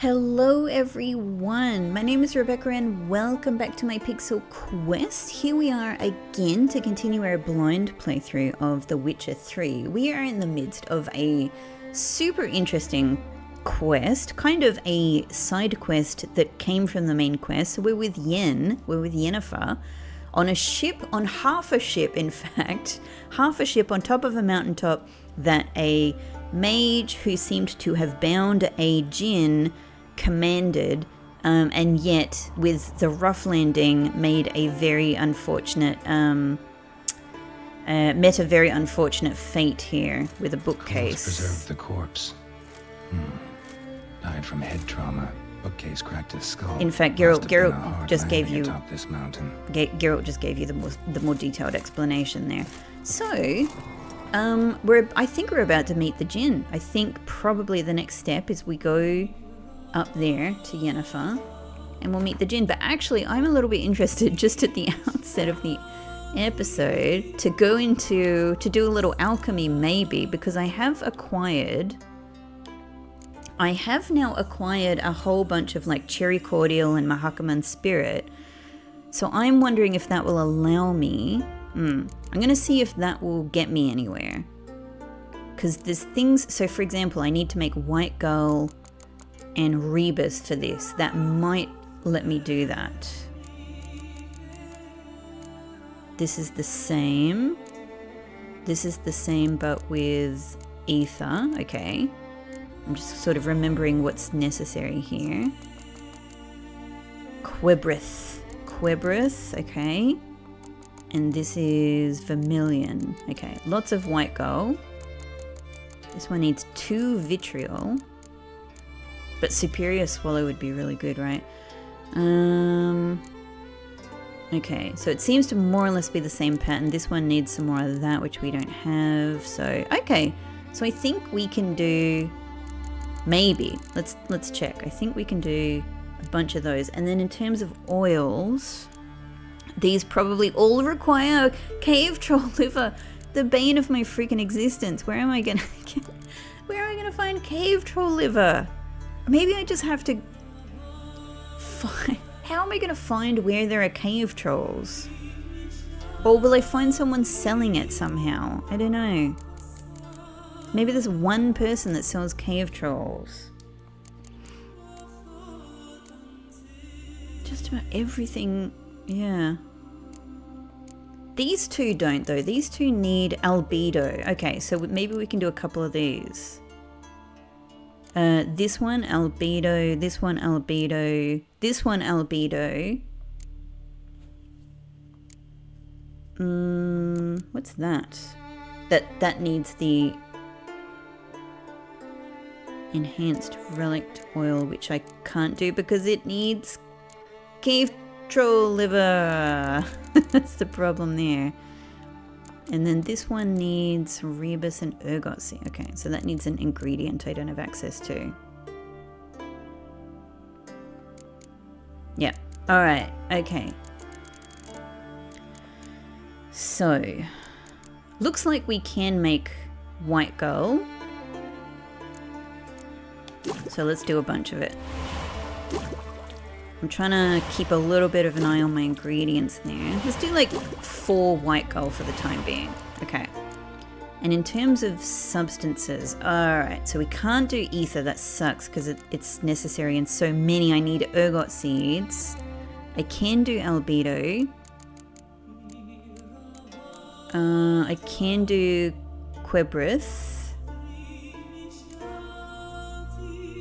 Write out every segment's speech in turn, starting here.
Hello everyone, my name is Rebecca and welcome back to my Pixel Quest. Here we are again to continue our blind playthrough of The Witcher 3. We are in the midst of a super interesting quest, kind of a side quest that came from the main quest. So we're with Yennifer, on a ship, on half a ship in fact, half a ship on top of a mountaintop that a mage who seemed to have bound a djinn commanded, and yet with the rough landing made a very unfortunate met a very unfortunate fate here with a bookcase. Preserved the corpse. Died from head trauma. Bookcase cracked his skull. In fact, Geralt just gave you this mountain. Geralt just gave you the more detailed explanation there. So I think we're about to meet the djinn. I think probably the next step is we go up there to Yennifer and we'll meet the djinn. But actually, I'm a little bit interested just at the outset of the episode to do a little alchemy maybe, because I have now acquired a whole bunch of like cherry cordial and Mahakaman spirit. So I'm wondering if that will allow me. I'm going to see if that will get me anywhere. Because there's things, so for example, I need to make White Gull and Rebus for this. That might let me do that. This is the same. This is the same but with ether. Okay. I'm just sort of remembering what's necessary here. Quibrith, okay. And this is vermilion. Okay, lots of white gold. This one needs 2 vitriol. But superior swallow would be really good, right? Okay, so it seems to more or less be the same pattern. This one needs some more of that, which we don't have. So, okay. So I think we can do... Maybe. Let's check. I think we can do a bunch of those. And then in terms of oils... These probably all require cave troll liver, the bane of my freaking existence. Where am I gonna find cave troll liver? Maybe I just have to find. How am I gonna find where there are cave trolls? Or will I find someone selling it somehow? I don't know. Maybe there's one person that sells cave trolls. Just about everything. Yeah. These two don't though. These two need albedo. Okay, so maybe we can do a couple of these. This one albedo, this one albedo, this one albedo. What's that? That needs the enhanced relic oil, which I can't do because it needs cave troll liver. That's the problem there. And then this one needs rebus and ergot seed. Okay, so that needs an ingredient I don't have access to. Yeah. All right. Okay. So, looks like we can make white gull. So let's do a bunch of it. I'm trying to keep a little bit of an eye on my ingredients there. Let's do like 4 white gold for the time being. Okay. And in terms of substances, alright, so we can't do ether, that sucks because it's necessary in so many. I need ergot seeds. I can do albedo. I can do quibrith.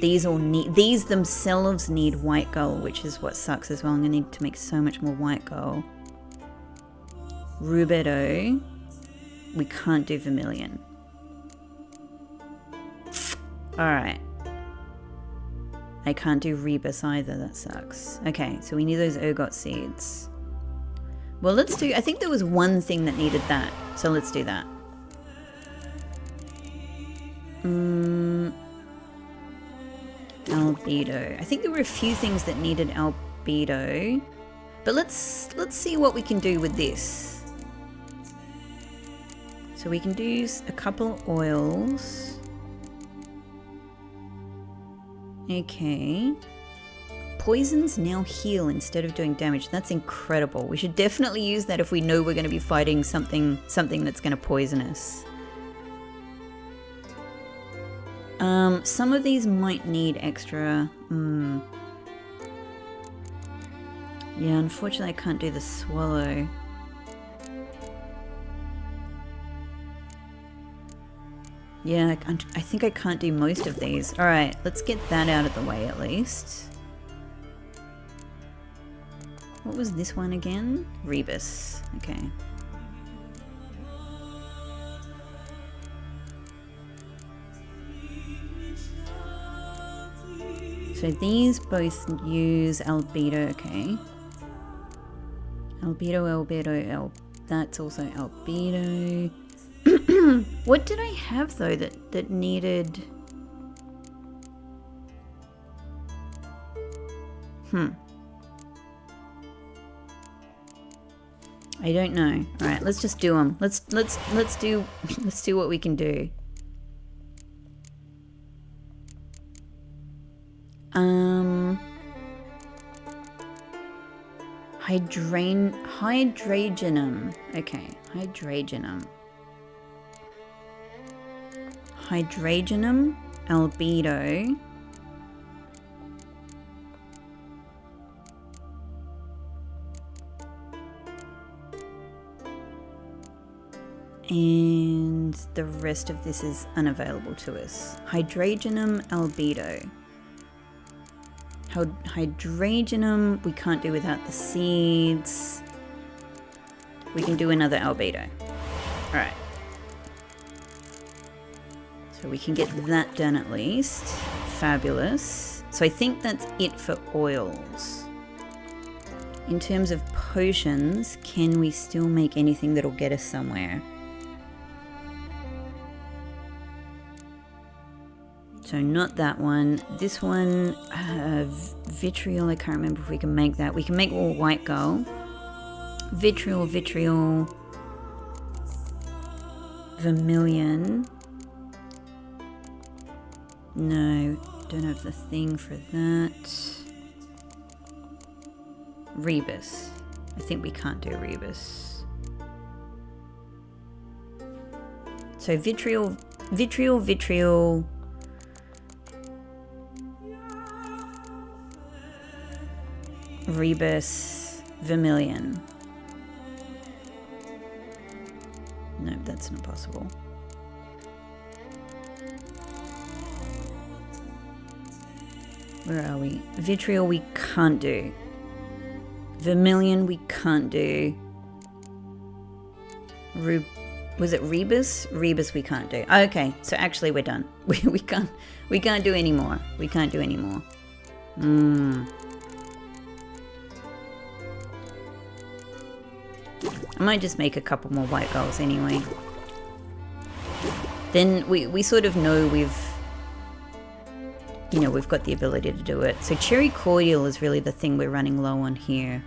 These themselves need white gold, which is what sucks as well. I'm gonna need to make so much more white gold. Rubedo. We can't do vermilion. Alright. I can't do rebus either, that sucks. Okay, so we need those ergot seeds. Well, let's do... I think there was one thing that needed that, so let's do that. Albedo. I think there were a few things that needed albedo, but let's see what we can do with this. So we can do a couple of oils. Okay. Poisons now heal instead of doing damage. That's incredible. We should definitely use that if we know we're going to be fighting something that's going to poison us. Some of these might need extra. Yeah, unfortunately I can't do the swallow. Yeah, I think I can't do most of these. Alright, let's get that out of the way at least. What was this one again? Rebus. Okay. So these both use albedo, okay. Albedo, that's also albedo. What did I have though that needed... I don't know. All right, let's just do them. Let's do what we can do. Hydragenum. Okay, hydragenum. Hydragenum, albedo. And the rest of this is unavailable to us. Hydragenum, albedo. Hydragenum we can't do without the seeds. We can do another albedo. Alright. So we can get that done at least. Fabulous. So I think that's it for oils. In terms of potions, can we still make anything that'll get us somewhere? So not that one. This one, vitriol, I can't remember if we can make that. We can make all white gold. Vitriol, vermilion. No, don't have the thing for that. Rebus. I think we can't do rebus. So vitriol. Rebus, vermilion. No, that's not possible. Where are we? Vitriol we can't do. Vermilion we can't do. Was it rebus? Rebus we can't do. Okay, so actually we're done. We can't do any more. We can't do any more. I might just make a couple more white goals anyway. Then we sort of know we've got the ability to do it. So cherry cordial is really the thing we're running low on here.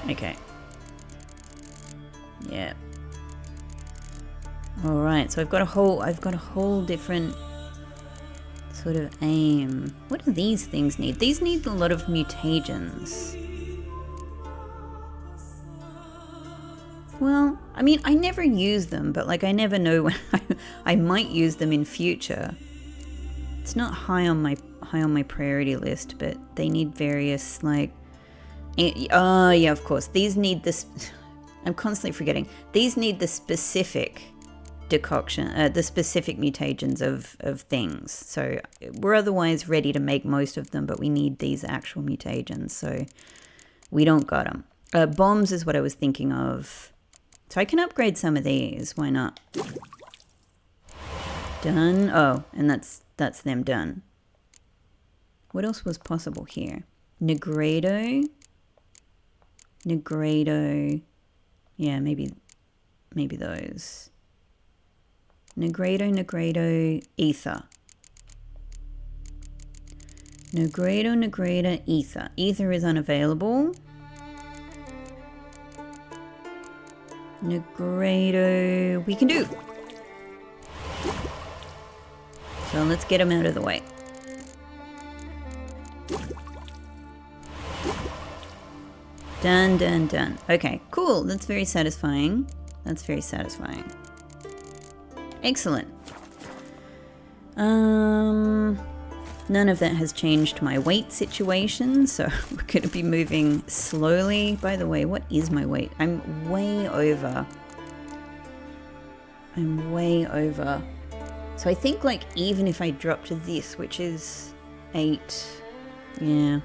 Okay. Yeah. All right. So I've got a whole different sort of aim. What do these things need? These need a lot of mutagens. Well, I mean, I never use them, but like I never know when I might use them in future. It's not high on my priority list, but they need various like. Oh yeah, of course. These need this. I'm constantly forgetting. These need the specific decoction, the specific mutagens of things. So we're otherwise ready to make most of them, but we need these actual mutagens. So we don't got them. Bombs is what I was thinking of. So I can upgrade some of these. Why not? Done. Oh, and that's them done. What else was possible here? Negredo. Yeah, maybe those. Negredo, ether. Negredo, ether. Ether is unavailable. Negredo, we can do. So let's get him out of the way. Done, done, done. Okay, cool. That's very satisfying. That's very satisfying. Excellent. None of that has changed my weight situation, so we're going to be moving slowly. By the way, what is my weight? I'm way over. I'm way over. So I think, like, even if I drop to this, which is 8, yeah,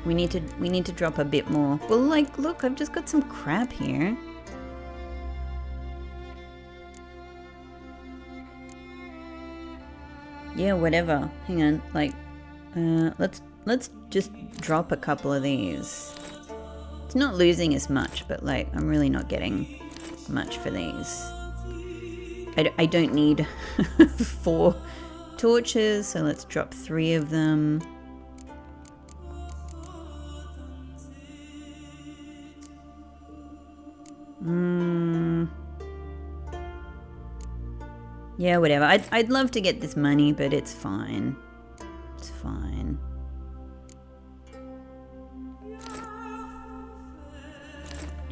we need to drop a bit more. Well, like, look, I've just got some crap here. Yeah, whatever. Hang on, like, let's just drop a couple of these. It's not losing as much, but like, I'm really not getting much for these. I don't need 4 torches, so let's drop 3 of them. Yeah, whatever. I'd love to get this money, but it's fine. It's fine.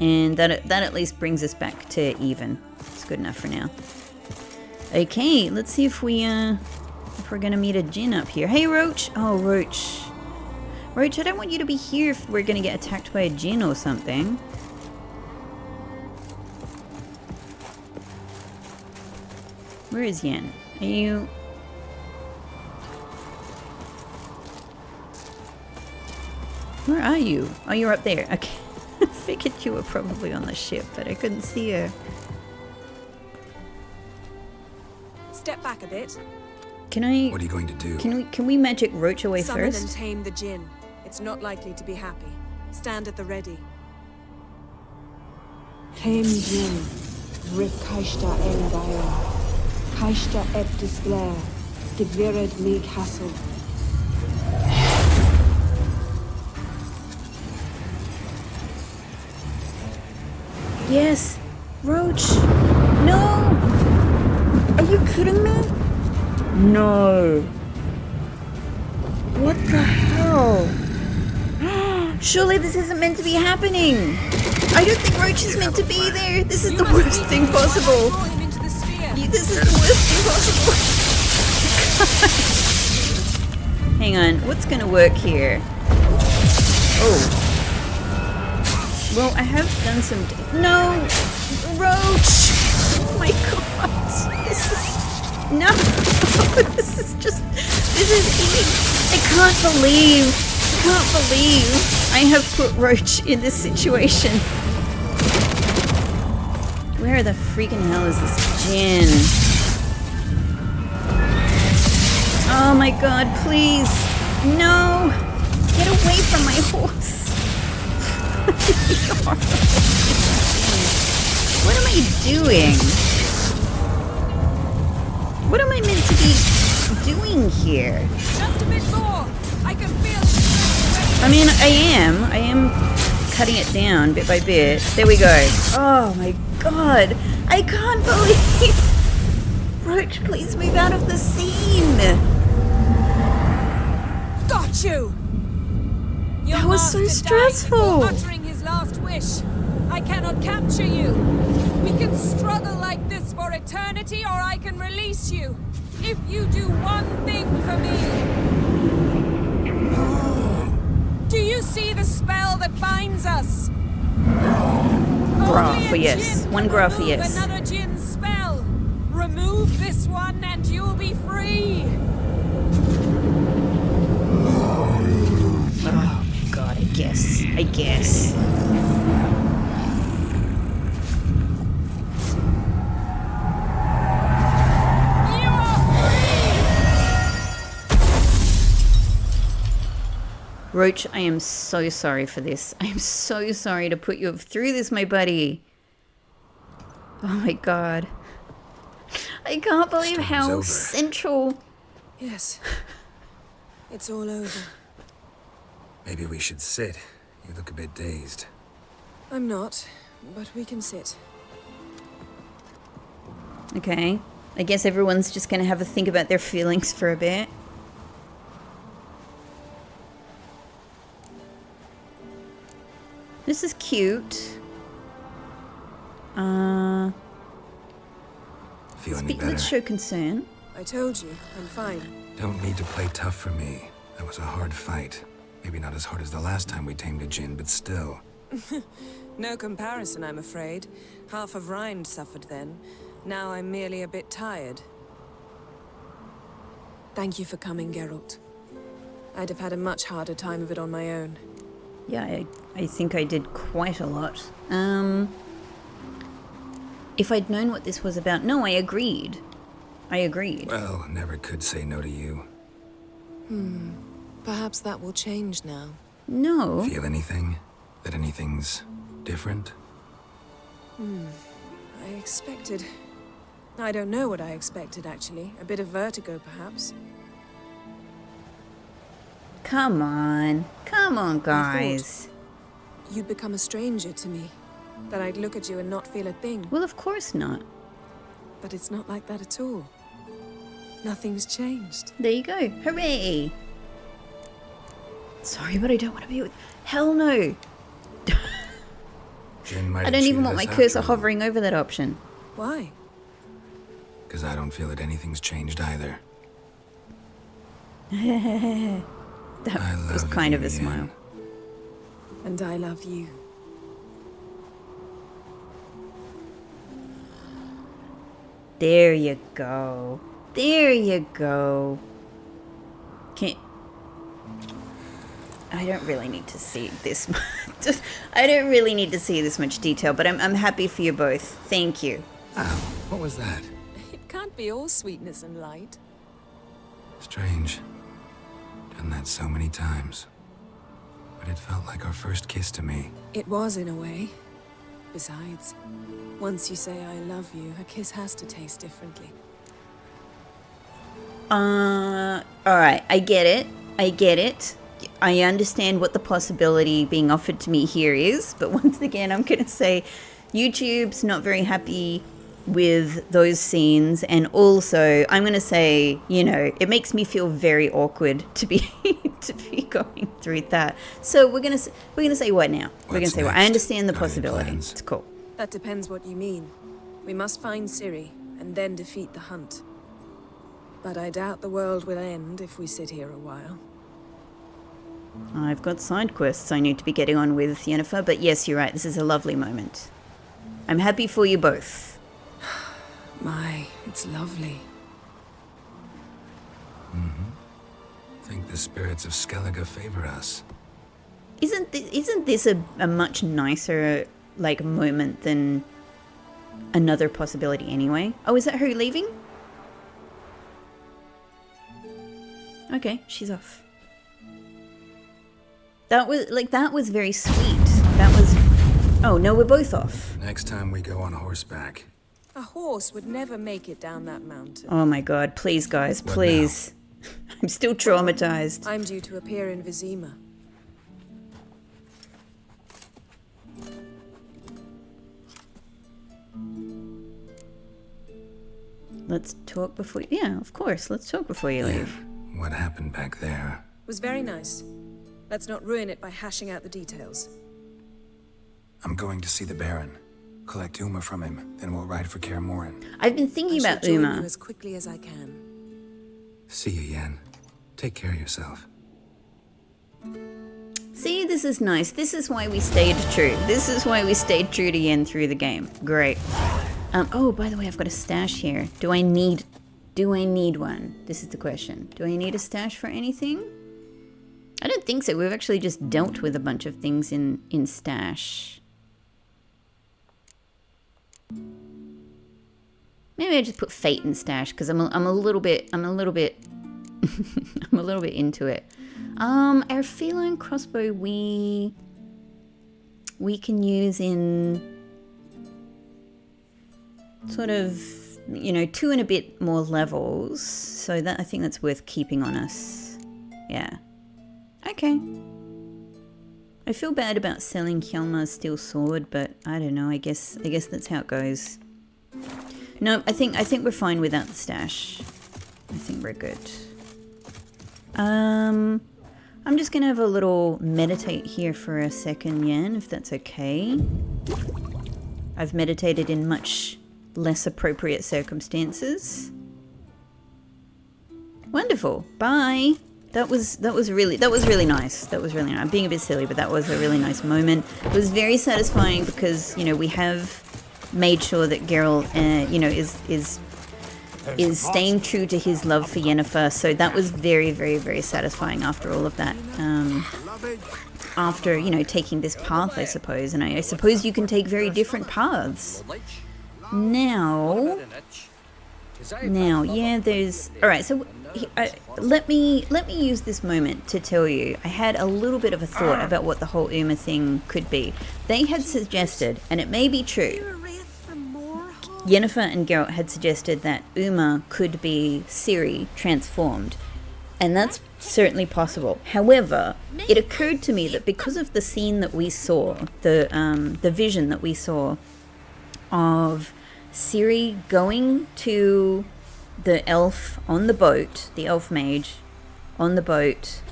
And that at least brings us back to even. It's good enough for now. Okay, let's see if we're gonna meet a djinn up here. Hey, Roach! Oh, Roach. Roach, I don't want you to be here if we're gonna get attacked by a djinn or something. Where is Yen? Are you... Where are you? Oh, you're up there. Okay. I figured you were probably on the ship, but I couldn't see her. Step back a bit. What are you going to do? Can we magic Roach away Summon first? and tame the djinn. It's not likely to be happy. Stand at the ready. Tame djinn. Rif kaishta el dair. Kaishta ep disblair. Devirid me castle. Yes! Roach! No! Are you kidding me? No! What the hell? Surely this isn't meant to be happening! I don't think Roach is meant to be there! This is the worst thing possible! This is the worst thing possible! Hang on, what's gonna work here? Oh. Well, I have done some... No! Roach! Oh my god! This is... No! This is just... This is... I can't believe I have put Roach in this situation. Where the freaking hell is this djinn? Oh my god, please! No! Get away from my horse! What am I doing? What am I meant to be doing here? Just a bit more. I can feel it. I mean, I am cutting it down bit by bit. There we go. Oh my god. I can't believe... Roach, please move out of the scene. Got you. That was so stressful. Uttering his last wish. I cannot capture you. We can struggle like this for eternity, or I can release you. If you do one thing for me. Do you see the spell that binds us? Graph for yes. One graph for yes. Another djinn spell. Remove this one and you'll be free. Oh god, I guess. Roach, I am so sorry for this. I am so sorry to put you through this, my buddy. Oh my god. I can't believe how central... Yes. It's all over. Maybe we should sit. You look a bit dazed. I'm not, but we can sit. Okay. I guess everyone's just going to have a think about their feelings for a bit. This is cute. Feel any better? Let's show concern. I told you, I'm fine. Don't need to play tough for me. That was a hard fight. Maybe not as hard as the last time we tamed a djinn, but still. No comparison, I'm afraid. Half of Rind suffered then. Now I'm merely a bit tired. Thank you for coming, Geralt. I'd have had a much harder time of it on my own. Yeah, I think I did quite a lot. If I'd known what this was about... No, I agreed. I agreed. Well, never could say no to you. Perhaps that will change now. No. Feel anything? That anything's different? I expected... I don't know what I expected, actually. A bit of vertigo, perhaps. Come on. Come on, guys. You'd become a stranger to me. That I'd look at you and not feel a thing. Well, of course not. But it's not like that at all. Nothing's changed. There you go. Hooray. Sorry, but I don't want to be with... Hell no. Jinn might I have don't even cheated want my us cursor after all. hovering over that option. Why? Because I don't feel that anything's changed either. That I was love kind you, of a Yen. smile. And I love you. There you go. There you go. Can't... I don't really need to see this much. I don't really need to see this much detail, but I'm happy for you both. Thank you. Ow, what was that? It can't be all sweetness and light. Strange. Done that so many times. But it felt like our first kiss to me. It was, in a way. Besides, once you say I love you, a kiss has to taste differently. Alright, I get it. I get it. I understand what the possibility being offered to me here is, but once again, I'm going to say YouTube's not very happy with those scenes, and also I'm going to say, you know, it makes me feel very awkward to be to be going through that. So we're going to say what now? We're going to What's say what? I next? understand the Got any possibility. plans? It's cool. That depends what you mean. We must find Ciri, and then defeat the hunt. But I doubt the world will end if we sit here a while. I've got side quests I need to be getting on with, Yennifer, but yes, you're right. This is a lovely moment. I'm happy for you both. My, it's lovely. I think the spirits of Skellige favor us. Isn't this a much nicer like moment than another possibility anyway? Oh, is that her leaving? Okay, she's off. That was very sweet. That was... Oh, no, we're both off. Next time we go on horseback. A horse would never make it down that mountain. Oh my god, please guys, What please. I'm still traumatized. I'm due to appear in Vizima. Let's talk before... Yeah, of course, let's talk before you leave. What happened back there? Was very nice. Let's not ruin it by hashing out the details. I'm going to see the Baron. Collect Uma from him, then we'll ride for Kaer Morhen. I've been thinking I shall about join Uma. you as quickly as I can. See you, Yen. Take care of yourself. See, this is nice. This is why we stayed true. This is why we stayed true to Yen through the game. Great. Oh, by the way, I've got a stash here. Do I need one? This is the question. Do I need a stash for anything? I don't think so. We've actually just dealt with a bunch of things in stash. Maybe I just put fate in stash because I'm a little bit I'm a little bit into it. Our feline crossbow we can use in sort of, you know, 2 and a bit more levels. So that, I think that's worth keeping on us. Yeah. Okay. I feel bad about selling Hjalmar's steel sword, but I don't know. I guess that's how it goes. No, I think we're fine without the stash. I think we're good. I'm just gonna have a little meditate here for a second, Yen, if that's okay. I've meditated in much less appropriate circumstances. Wonderful. Bye. That was really nice. That was really nice. I'm being a bit silly, but that was a really nice moment. It was very satisfying because, you know, we have made sure that Geralt, you know, is staying true to his love for Yennefer. So that was very, very, very satisfying after all of that. After, you know, taking this path, I suppose. And I suppose you can take very different paths. Now, yeah, there's... Alright, so let me use this moment to tell you, I had a little bit of a thought about what the whole Uma thing could be. They had suggested, and it may be true, Yennefer and Geralt had suggested that Uma could be Ciri transformed. And that's certainly possible. However, it occurred to me that because of the scene that we saw, the vision that we saw of Ciri going to the elf on the boat, the elf mage on the boat,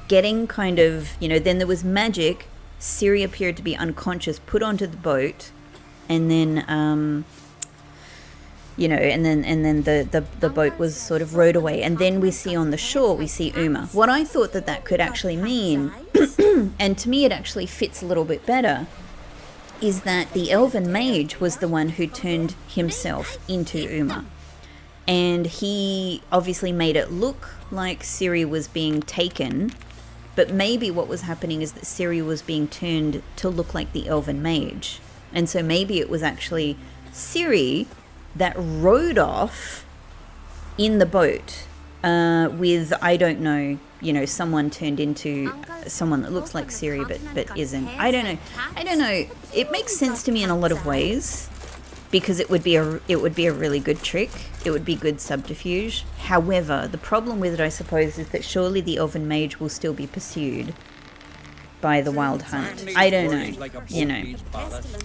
getting kind of, you know, then there was magic, Ciri appeared to be unconscious, put onto the boat, and then you know, and then the boat was sort of rowed away, and then we see on the shore, we see Uma. What I thought that could actually mean, and to me it actually fits a little bit better, is that the elven mage was the one who turned himself into Uma. And he obviously made it look like Ciri was being taken, but maybe what was happening is that Ciri was being turned to look like the elven mage. And so maybe it was actually Ciri that rode off in the boat with, I don't know, you know, someone turned into someone that looks like Ciri but isn't. I don't know. It makes sense to me in a lot of ways because it would be a really good trick. It would be good subterfuge. However, the problem with it, I suppose, is that surely the elven mage will still be pursued by the wild hunt. I don't know. You know.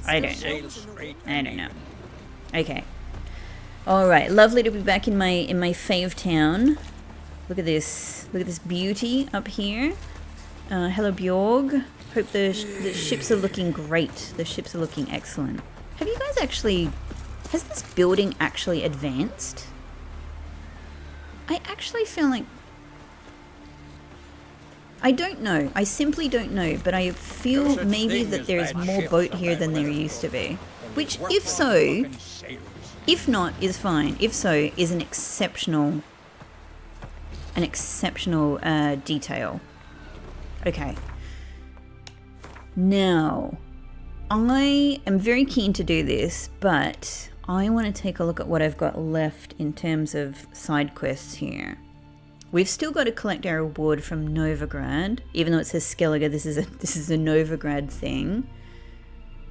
I don't know. Okay. All right, lovely to be back in my fave town. Look at this beauty up here. Hello, Bjorg. Hope the ships are looking great. The ships are looking excellent. Have you guys actually... Has this building actually advanced? I actually feel like... I don't know. I simply don't know, but I feel maybe that there is more boat here than there used to be. Which, if so... If not, is fine. If so, is an exceptional detail. Okay. Now, I am very keen to do this, but I want to take a look at what I've got left in terms of side quests here. We've still got to collect our reward from Novigrad, even though it says Skellige. This is a Novigrad thing.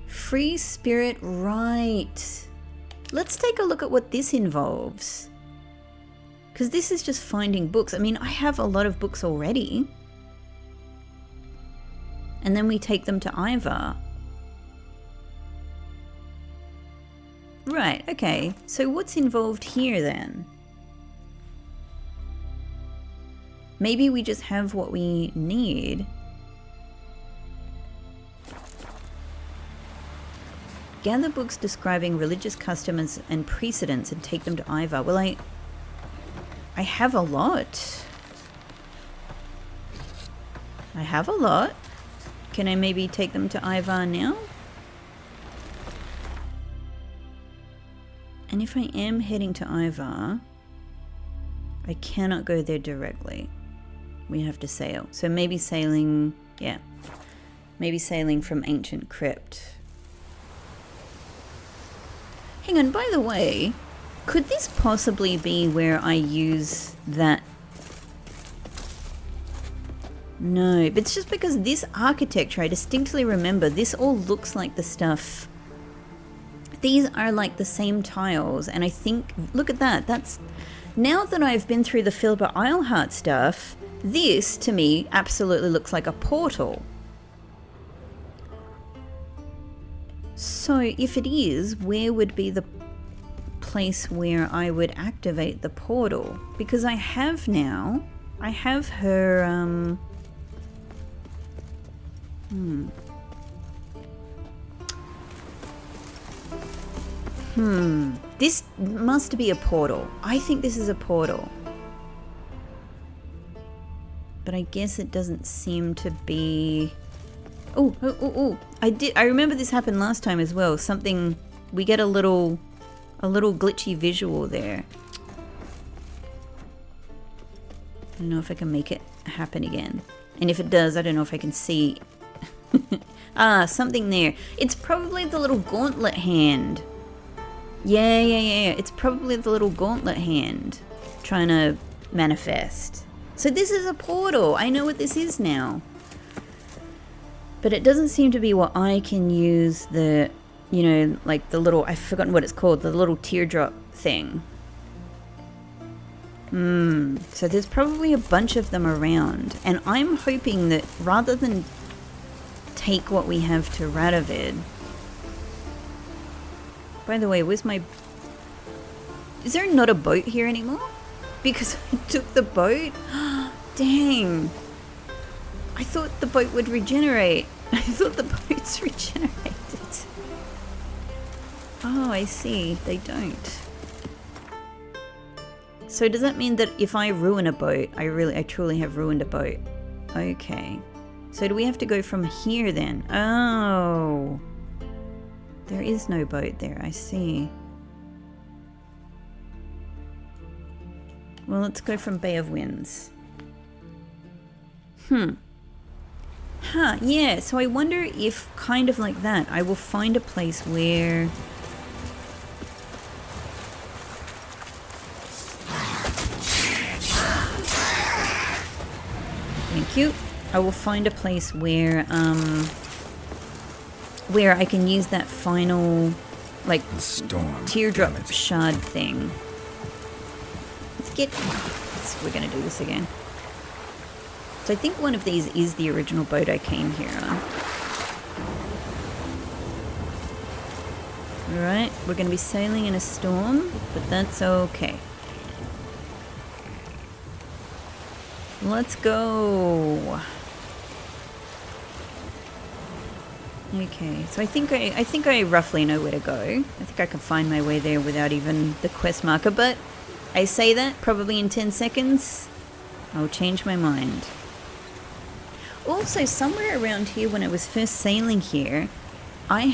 Free spirit, right. Let's take a look at what this involves. Because this is just finding books. I mean, I have a lot of books already. And then we take them to Ivar. Right, okay. So what's involved here then? Maybe we just have what we need. Gather books describing religious customs and precedents and take them to Ivar. Well, I have a lot. I have a lot. Can I maybe take them to Ivar now? And if I am heading to Ivar, I cannot go there directly. We have to sail. So maybe sailing, yeah. Maybe sailing from Ancient Crypt. Hang on, by the way, could this possibly be where I use that? No, but it's just because this architecture, I distinctly remember, this all looks like the stuff. These are like the same tiles, and I think, look at that, that's, now that I've been through the Philippa Eilhart stuff, this, to me, absolutely looks like a portal. So, if it is, where would be the place where I would activate the portal, because I have now. I have her, This must be a portal. I think this is a portal. But I guess it doesn't seem to be... Oh. I remember this happened last time as well. Something... We get a little glitchy visual there. I don't know if I can make it happen again. And if it does, I don't know if I can see... something there. It's probably the little gauntlet hand. Yeah. It's probably the little gauntlet hand trying to manifest. So this is a portal. I know what this is now. But it doesn't seem to be what I can use the, you know, like the little, I've forgotten what it's called, the little teardrop thing. So there's probably a bunch of them around. And I'm hoping that rather than take what we have to Radovid... By the way, where's my... Is there not a boat here anymore? Because I took the boat? Dang. I thought the boat would regenerate. I thought the boats regenerated. Oh, I see. They don't. So does that mean that if I ruin a boat, I truly have ruined a boat? Okay. So do we have to go from here then? Oh. There is no boat there, I see. Well, let's go from Bay of Winds. Yeah, so I wonder if, kind of like that, I will find a place where... Thank you. I will find a place where I can use that final, like, teardrop shard thing. We're gonna do this again. So I think one of these is the original boat I came here on. Alright, we're gonna be sailing in a storm, but that's okay. Let's go. Okay, so I think I roughly know where to go. I think I can find my way there without even the quest marker, but I say that probably in 10 seconds I'll change my mind. Also, somewhere around here when I was first sailing here, I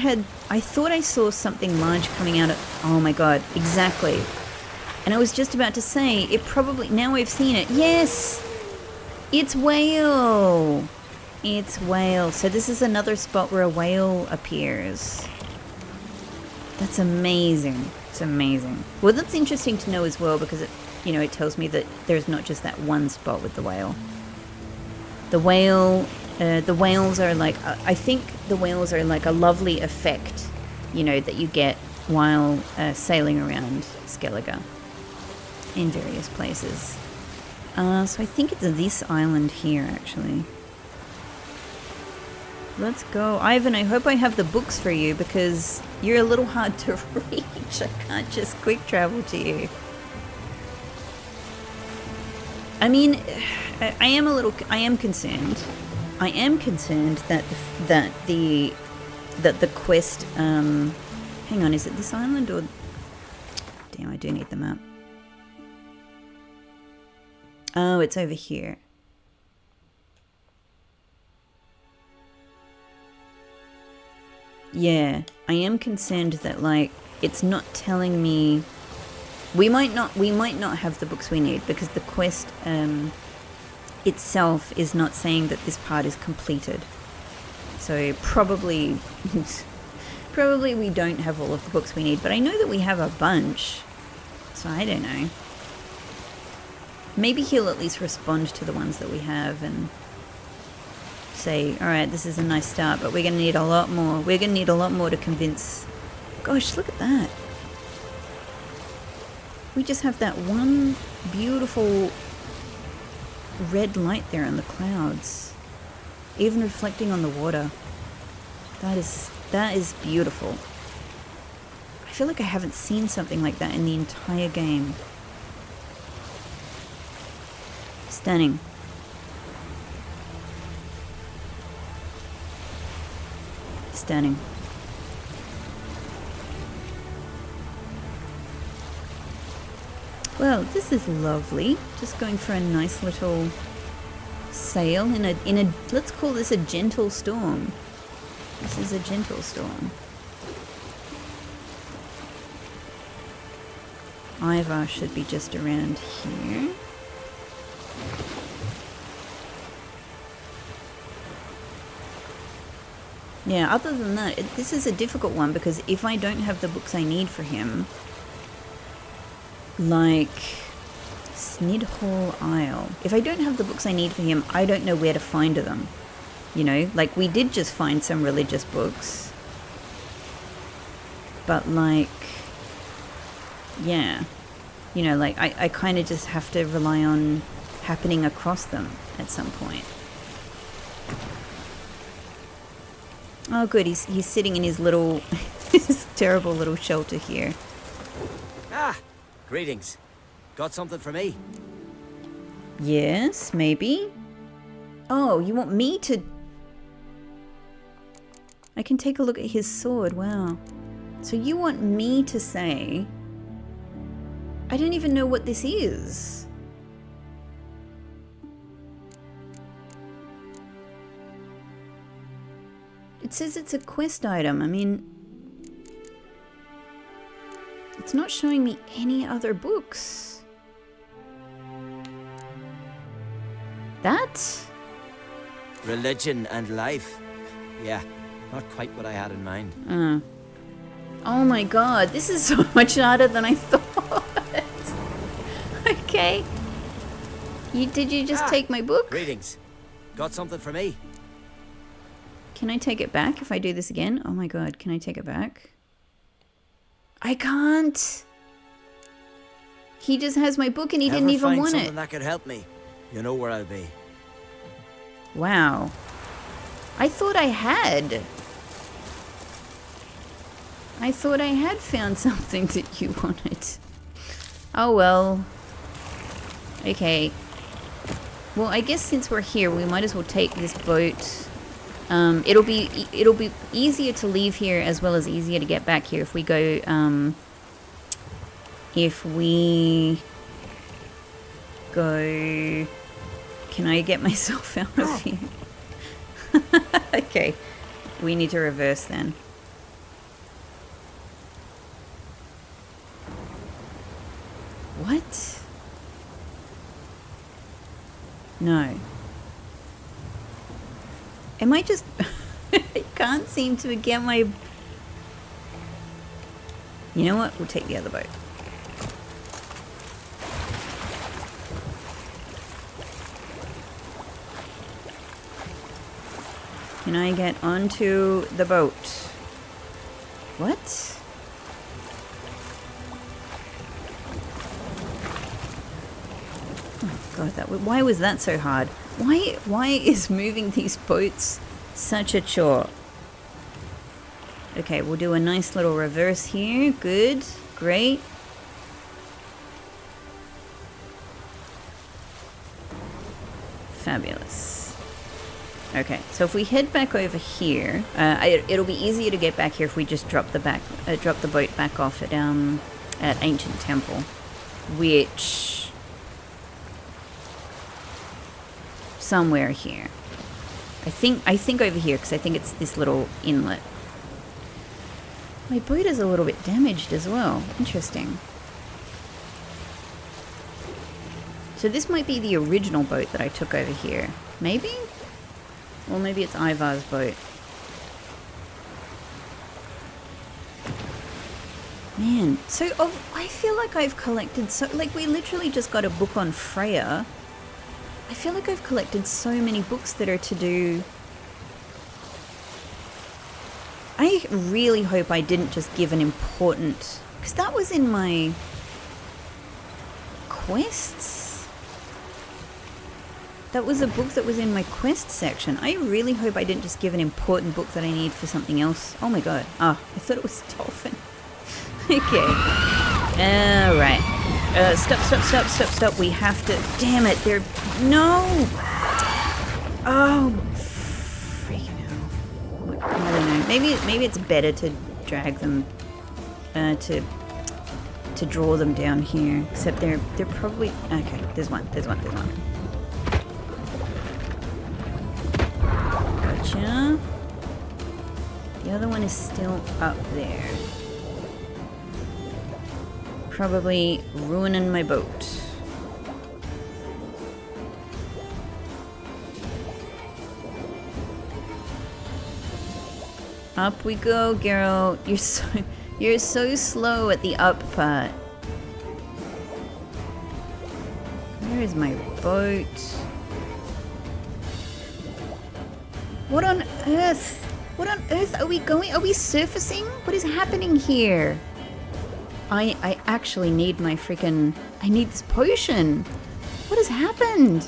thought I saw something large coming out of... Oh my god, exactly. And I was just about to say, it probably... Now I've seen it. Yes! It's whale! It's whale. So this is another spot where a whale appears. That's amazing. It's amazing. Well, that's interesting to know as well because it, you know, it tells me that there's not just that one spot with the whale. The whales are like, I think the whales are like a lovely effect, you know, that you get while sailing around Skellige in various places. So I think it's this island here, actually. Let's go. Ivan, I hope I have the books for you because you're a little hard to reach. I can't just quick travel to you. I mean, I am concerned. I am concerned that the quest, hang on, is it this island or... Damn, I do need the map. Oh, it's over here. Yeah, I am concerned that, like, it's not telling me... We might not have the books we need because the quest itself is not saying that this part is completed. So probably we don't have all of the books we need, but I know that we have a bunch. So I don't know. Maybe he'll at least respond to the ones that we have and say, alright, this is a nice start, but we're going to need a lot more. We're going to need a lot more to convince... Gosh, look at that. We just have that one beautiful red light there in the clouds. Even reflecting on the water. That is beautiful. feel like I haven't seen something like that in the entire game. Stunning. Stunning. Well, this is lovely. Just going for a nice little sail in a let's call this a gentle storm. This is a gentle storm. Ivar should be just around here. Yeah, other than that, this is a difficult one because if I don't have the books I need for him, like Snidhall Isle, if I don't have the books I need for him, I don't know where to find them. You know, like we did just find some religious books. But like, yeah, you know, like I kind of just have to rely on happening across them at some point. Oh good, he's sitting in his little, his terrible little shelter here. Ah, greetings. Got something for me? Yes, maybe. Oh, you want me to... I can take a look at his sword, wow. So you want me to say... I don't even know what this is. It says it's a quest item. I mean, it's not showing me any other books. That? Religion and life. Yeah, not quite what I had in mind. Oh my god, this is so much harder than I thought. Okay. Did you just take my book? Greetings. Got something for me? Can I take it back if I do this again? Oh my god, can I take it back? I can't. He just has my book and he didn't even want something it. that could help me? You know where I'll be. Wow. I thought I had. I thought I had found something that you wanted. Oh well. Okay. Well, I guess since we're here, we might as well take this boat. It'll be easier to leave here as well as easier to get back here if we go, if we go... Can I get myself out of here? Okay. We need to reverse then. What? No. Am I just... I can't seem to get my... You know what? We'll take the other boat. Can I get onto the boat? What? Oh god, why was that so hard? Why is moving these boats such a chore? Okay, we'll do a nice little reverse here. Good. Great. Fabulous. Okay, so if we head back over here, it'll be easier to get back here if we just drop the boat back off at Ancient Temple, which somewhere here. I think over here because I think it's this little inlet. My boat is a little bit damaged as well. Interesting. So this might be the original boat that I took over here. Maybe? Or maybe it's Ivar's boat. Man, so I feel like I've collected like we literally just got a book on Freya. I feel like I've collected so many books that are to do... I really hope I didn't just give an important... Because that was in my quests. That was a book that was in my quest section. I really hope I didn't just give an important book that I need for something else. Oh my god. Ah, I thought it was a dolphin. Okay. Alright. Stop. We have to... Damn it, they're... No! Oh, freaking hell. I don't know. Maybe it's better to drag them... to draw them down here. Except they're probably... Okay, there's one. Gotcha. The other one is still up there. Probably ruining my boat. Up we go, girl. You're so slow at the up part. Where is my boat? What on earth? What on earth are we going? Are we surfacing? What is happening here? I actually need my freaking... I need this potion. What has happened?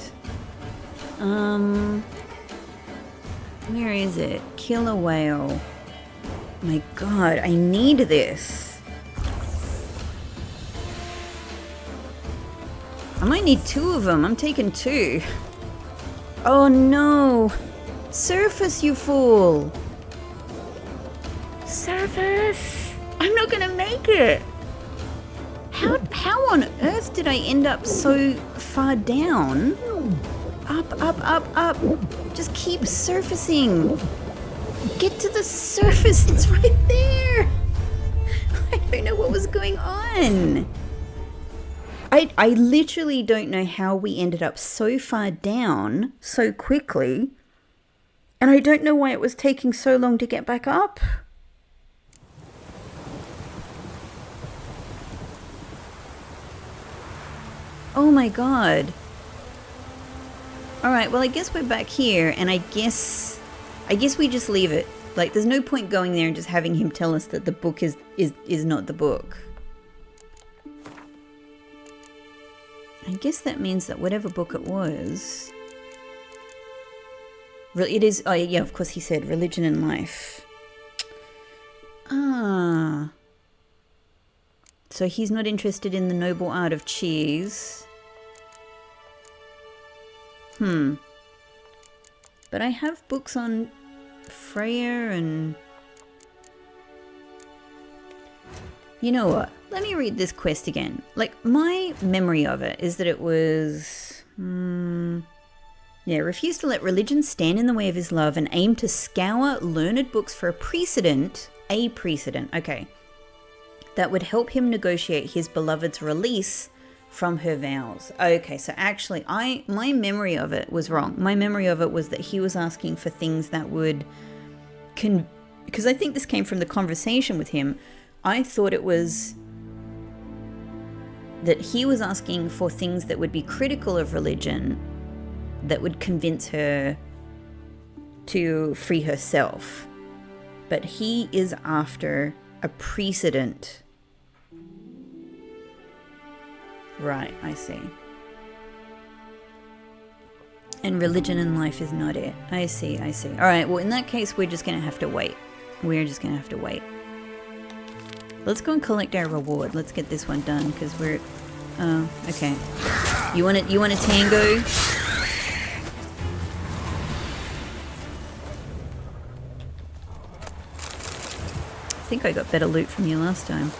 Where is it? Kill a whale. My god, I need this. I might need 2 of them. I'm taking 2. Oh no. Surface, you fool. Surface. I'm not gonna make it. How on earth did I end up so far down? Up. Just keep surfacing. Get to the surface. It's right there. I don't know what was going on. I literally don't know how we ended up so far down so quickly. And I don't know why it was taking so long to get back up. Oh my god. Alright, well I guess we're back here, and I guess we just leave it. Like, there's no point going there and just having him tell us that the book is not the book. I guess that means that whatever book it was... It is... Oh yeah, of course he said religion and life. Ah... So he's not interested in the noble art of cheese. But I have books on Freya and... You know what? Let me read this quest again. Like, my memory of it is that it was... Yeah, refuse to let religion stand in the way of his love and aim to scour learned books for a precedent, okay, that would help him negotiate his beloved's release from her vows. Okay, so actually, my memory of it was wrong. My memory of it was that he was asking for things that would... Because I think this came from the conversation with him. I thought it was that he was asking for things that would be critical of religion, that would convince her to free herself. But he is after a precedent. Right, I see. And religion and life is not it. I see. Alright, well in that case we're just gonna have to wait. Let's go and collect our reward. Let's get this one done, because we're... Oh, okay. You want a tango? I think I got better loot from you last time.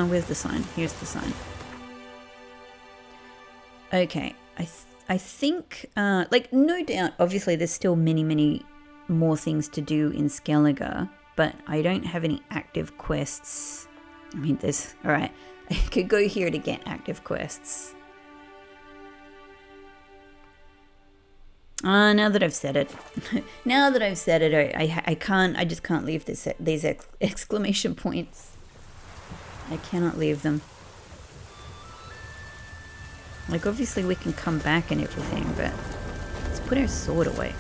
Where's the sign? Here's the sign. Okay, I think, like, no doubt, obviously there's still many more things to do in Skellige, but I don't have any active quests. I mean, there's... Alright, I could go here to get active quests. Now that I've said it. I just can't leave these exclamation points. I cannot leave them. Like, obviously we can come back and everything, but let's put our sword away.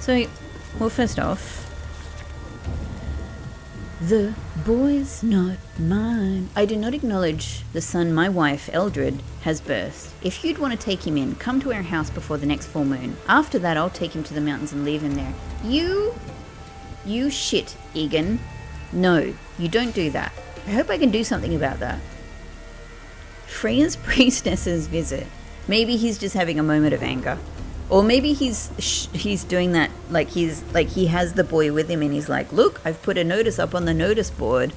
So, well, first off, the boy's not mine. I do not acknowledge the son my wife, Eldred, has birthed. If you'd want to take him in, come to our house before the next full moon. After that, I'll take him to the mountains and leave him there. You You shit, Egan. No, you don't do that. I hope I can do something about that. Freya's priestess's visit. Maybe he's just having a moment of anger. Or maybe he's doing that like he has the boy with him and he's like, look, I've put a notice up on the notice board.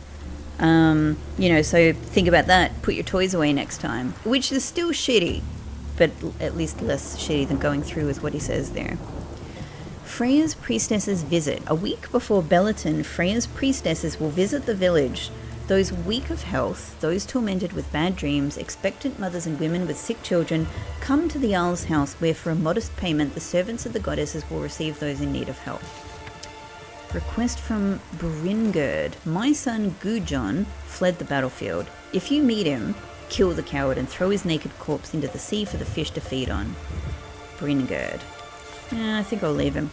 You know, so think about that. Put your toys away next time. Which is still shitty, but at least less shitty than going through with what he says there. Freya's priestess's visit. A week before Bellaton, Freya's priestesses will visit the village. Those weak of health, those tormented with bad dreams, expectant mothers and women with sick children, come to the Jarl's house where for a modest payment the servants of the goddesses will receive those in need of help. Request from Bringerd. My son Gujon fled the battlefield. If you meet him, kill the coward and throw his naked corpse into the sea for the fish to feed on. Bringerd. I think I'll leave him.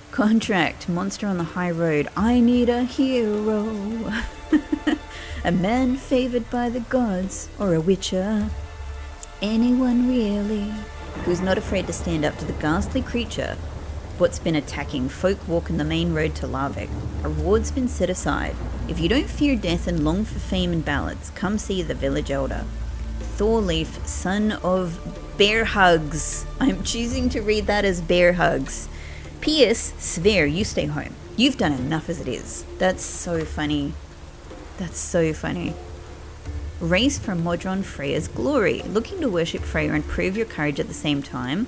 Contract. Monster on the high road. I need a hero. A man favored by the gods, or a witcher. Anyone really, who's not afraid to stand up to the ghastly creature what's been attacking folk walk in the main road to Larvik. A reward's been set aside. If you don't fear death and long for fame and ballads, come see the village elder. Thorleif, son of Bear Hugs. I'm choosing to read that as Bear Hugs. P.S. Sver, you stay home. You've done enough as it is. That's so funny. That's so funny. Race from Modron Freya's glory. Looking to worship Freya and prove your courage at the same time?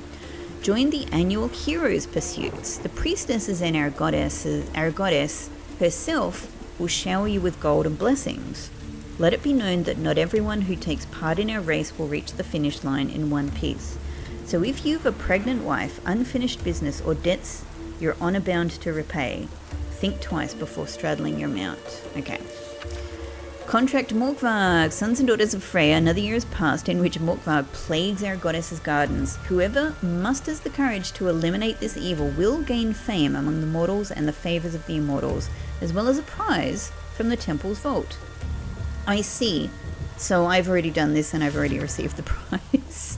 Join the annual Heroes Pursuits. The priestesses and our goddess herself will shower you with gold and blessings. Let it be known that not everyone who takes part in our race will reach the finish line in one piece. So if you've a pregnant wife, unfinished business, or debts you're honor bound to repay, think twice before straddling your mount. Okay. Contract Morkvarg, sons and daughters of Freya. Another year has passed in which Morkvarg plagues our goddess's gardens. Whoever musters the courage to eliminate this evil will gain fame among the mortals and the favours of the immortals, as well as a prize from the temple's vault. I see. So I've already done this and I've already received the prize.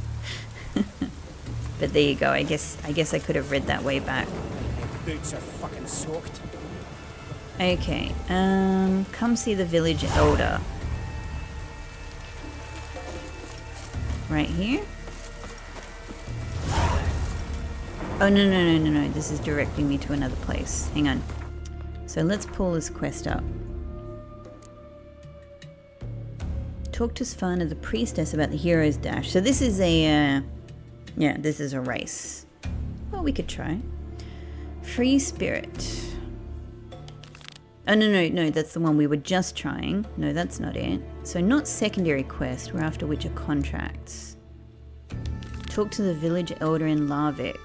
But there you go. I guess I could have read that way back. Boots are fucking soaked. Okay, come see the village elder. Right here? Oh, no, this is directing me to another place. Hang on. So let's pull this quest up. Talk to Svana, the priestess, about the Hero's Dash. So this is a, this is a race. Well, we could try. Free Spirit. Oh, no, that's the one we were just trying. No, that's not it. So not secondary quest, we're after Witcher contracts. Talk to the village elder in Larvik.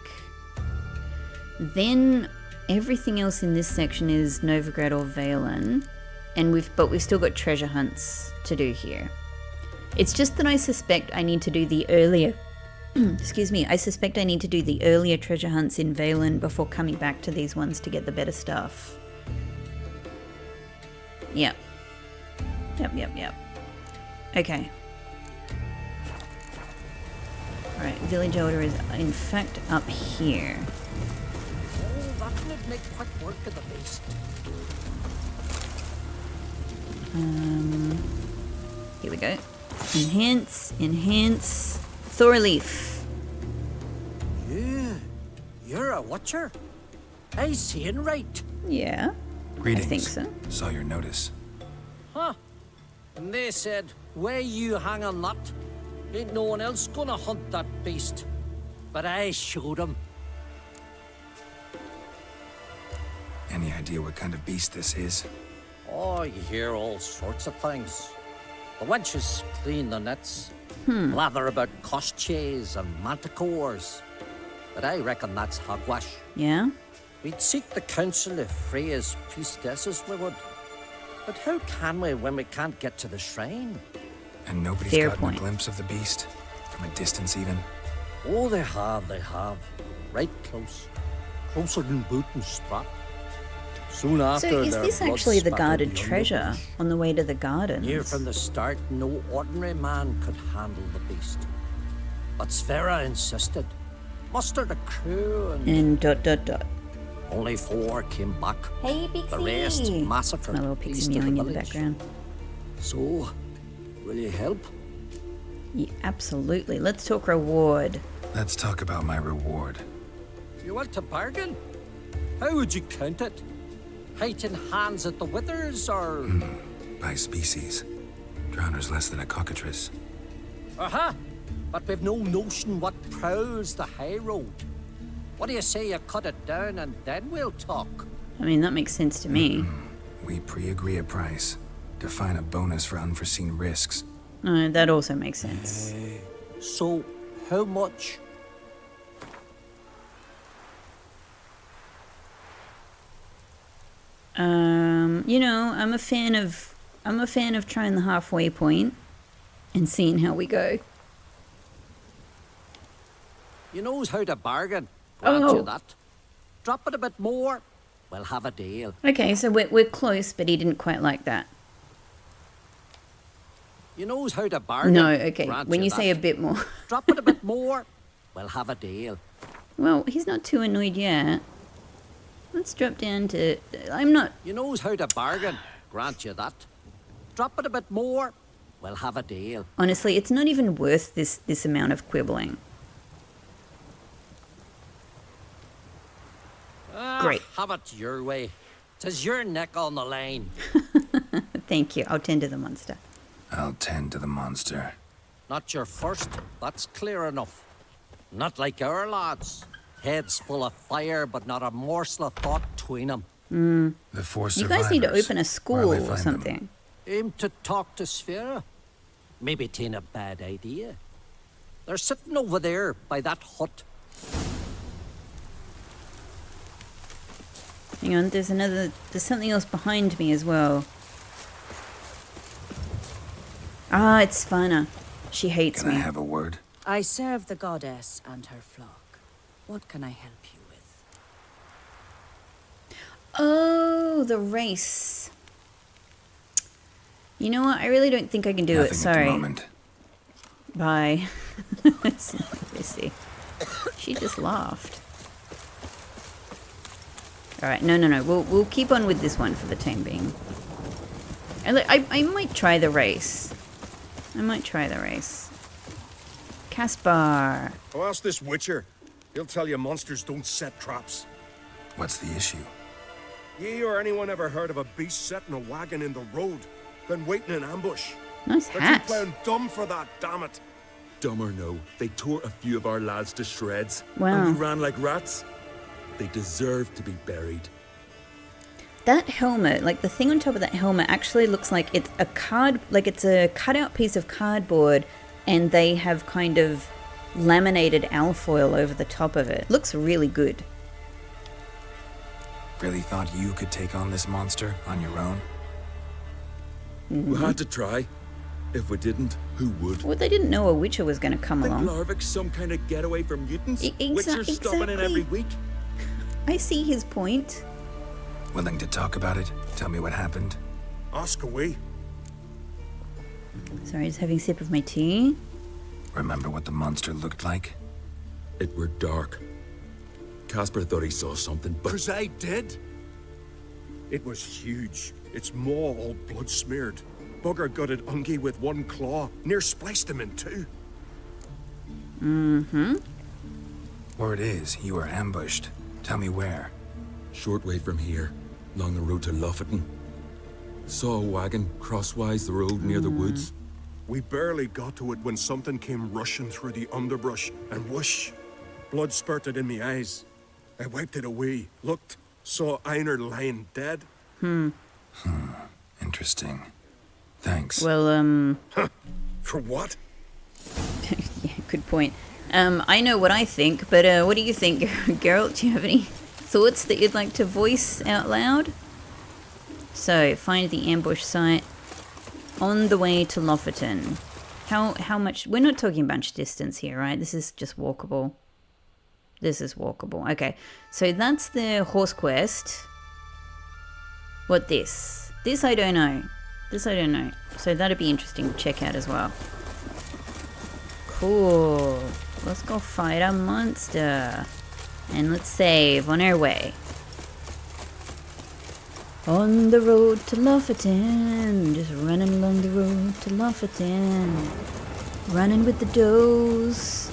Then everything else in this section is Novigrad or Valen. And we've still got treasure hunts to do here. It's just that I suspect I need to do the earlier I suspect I need to do the earlier treasure hunts in Valen before coming back to these ones to get the better stuff. Yep. Okay. Alright, village elder is in fact up here. Oh, that would make quick work of the beast. Here we go. Enhance. Thorleif. You're a watcher? I seeing right. Yeah. Greetings. I think so. Saw your notice. Huh. And they said, where you hang on that, ain't no one else gonna hunt that beast. But I showed him. Any idea what kind of beast this is? Oh, you hear all sorts of things. The wenches clean the nets, blather about koshches and manticores. But I reckon that's hogwash. Yeah? We'd seek the counsel of Freya's priestesses, we would. But how can we when we can't get to the shrine? And nobody's Fair gotten point. a glimpse of the beast? From a distance even? Oh, they have. Right close. Closer than boot and strap. Soon after So is their this blood actually the spattered guarded the treasure underbrush. on the way to the gardens? Near from the start, no ordinary man could handle the beast. But Svera insisted. Mustered a crew and... Only 4 came back. Hey, Pixie! The rest massacred My little Pixie east of the meowing in the village. background. So, will you help? Yeah, absolutely. Let's talk reward. Let's talk about my reward. You want to bargain? How would you count it? Height in hands at the withers, or... By species. Drowner's less than a cockatrice. Aha! But we've no notion what prowls the high road. What do you say you cut it down and then we'll talk? I mean, that makes sense to me. We pre-agree a price. Define a bonus for unforeseen risks. That also makes sense. So, how much? You know, I'm a fan of trying the halfway point and seeing how we go. You knows how to bargain. Grant Oh. you that. Drop it a bit more, we'll have a deal. Okay, so we're close, but he didn't quite like that. You knows how to bargain. No, okay. Grant When you that. say a bit more. Drop it a bit more, we'll have a deal. Well, he's not too annoyed yet. Let's drop down to... I'm not... You knows how to bargain. Grant you that. Drop it a bit more, we'll have a deal. Honestly, it's not even worth this amount of quibbling. Great. Have it your way. 'Tis your neck on the line. Thank you. I'll tend to the monster. I'll tend to the monster. Not your first, that's clear enough. Not like our lads. Heads full of fire, but not a morsel of thought between them. The 4 You survivors. guys need to open a Where'll school I or find them? something. Aim to talk to Sphera. Maybe 'tain't a bad idea. They're sitting over there by that hut. Hang on, there's something else behind me as well. Ah, it's Svana. She hates Can I me. have a word? I serve the goddess and her flock. What can I help you with? Oh, the race. You know what? I really don't think I can do Nothing it. at Sorry. the moment. Bye. Seriously. She just laughed. Alright, no. We'll keep on with this one for the time being. I might try the race. Caspar. Oh, ask this Witcher. He'll tell you monsters don't set traps. What's the issue? Ye or anyone ever heard of a beast setting a wagon in the road, then waiting in ambush? Nice They're too hat. playing dumb for that, damn it. Dumb or no, they tore a few of our lads to shreds. Wow. And we ran like rats. They deserve to be buried. That helmet, like the thing on top of that helmet actually looks like it's a cutout piece of cardboard and they have kind of laminated alfoil over the top of it. Looks really good. Really thought you could take on this monster on your own? We had to try. If we didn't, who would? Well, they didn't know a Witcher was going to come Think along. Larvik's some kind of getaway for mutants? Exactly. Witchers stopping in every week? I see his point. Willing to talk about it? Tell me what happened? Ask away. Sorry, just having a sip of my tea. Remember what the monster looked like? It were dark. Casper thought he saw something, but 'Cause I did. It was huge. Its maw all blood smeared. Bugger gutted Ungi with one claw, near spliced him in two. Word is, you were ambushed. Tell me where. short way from here, along the road to Lofferton. Saw a wagon crosswise the road near the woods. We barely got to it when something came rushing through the underbrush, and whoosh! Blood spurted in me eyes. I wiped it away, looked, saw Einar lying dead. Interesting. Thanks. Well, For what? yeah, good point. I know what I think, but what do you think, Geralt? Do you have any thoughts that you'd like to voice out loud? So, find the ambush site on the way to Lofferton. How much? We're not talking bunch distance here, right? This is just walkable. This is walkable. Okay, so that's the horse quest. What this? This I don't know. This I don't know. So that'd be interesting to check out as well. Cool. Let's go fight a monster. And let's save on our way. On the road to Lofferton, just running along the road to Lofferton, running with the does.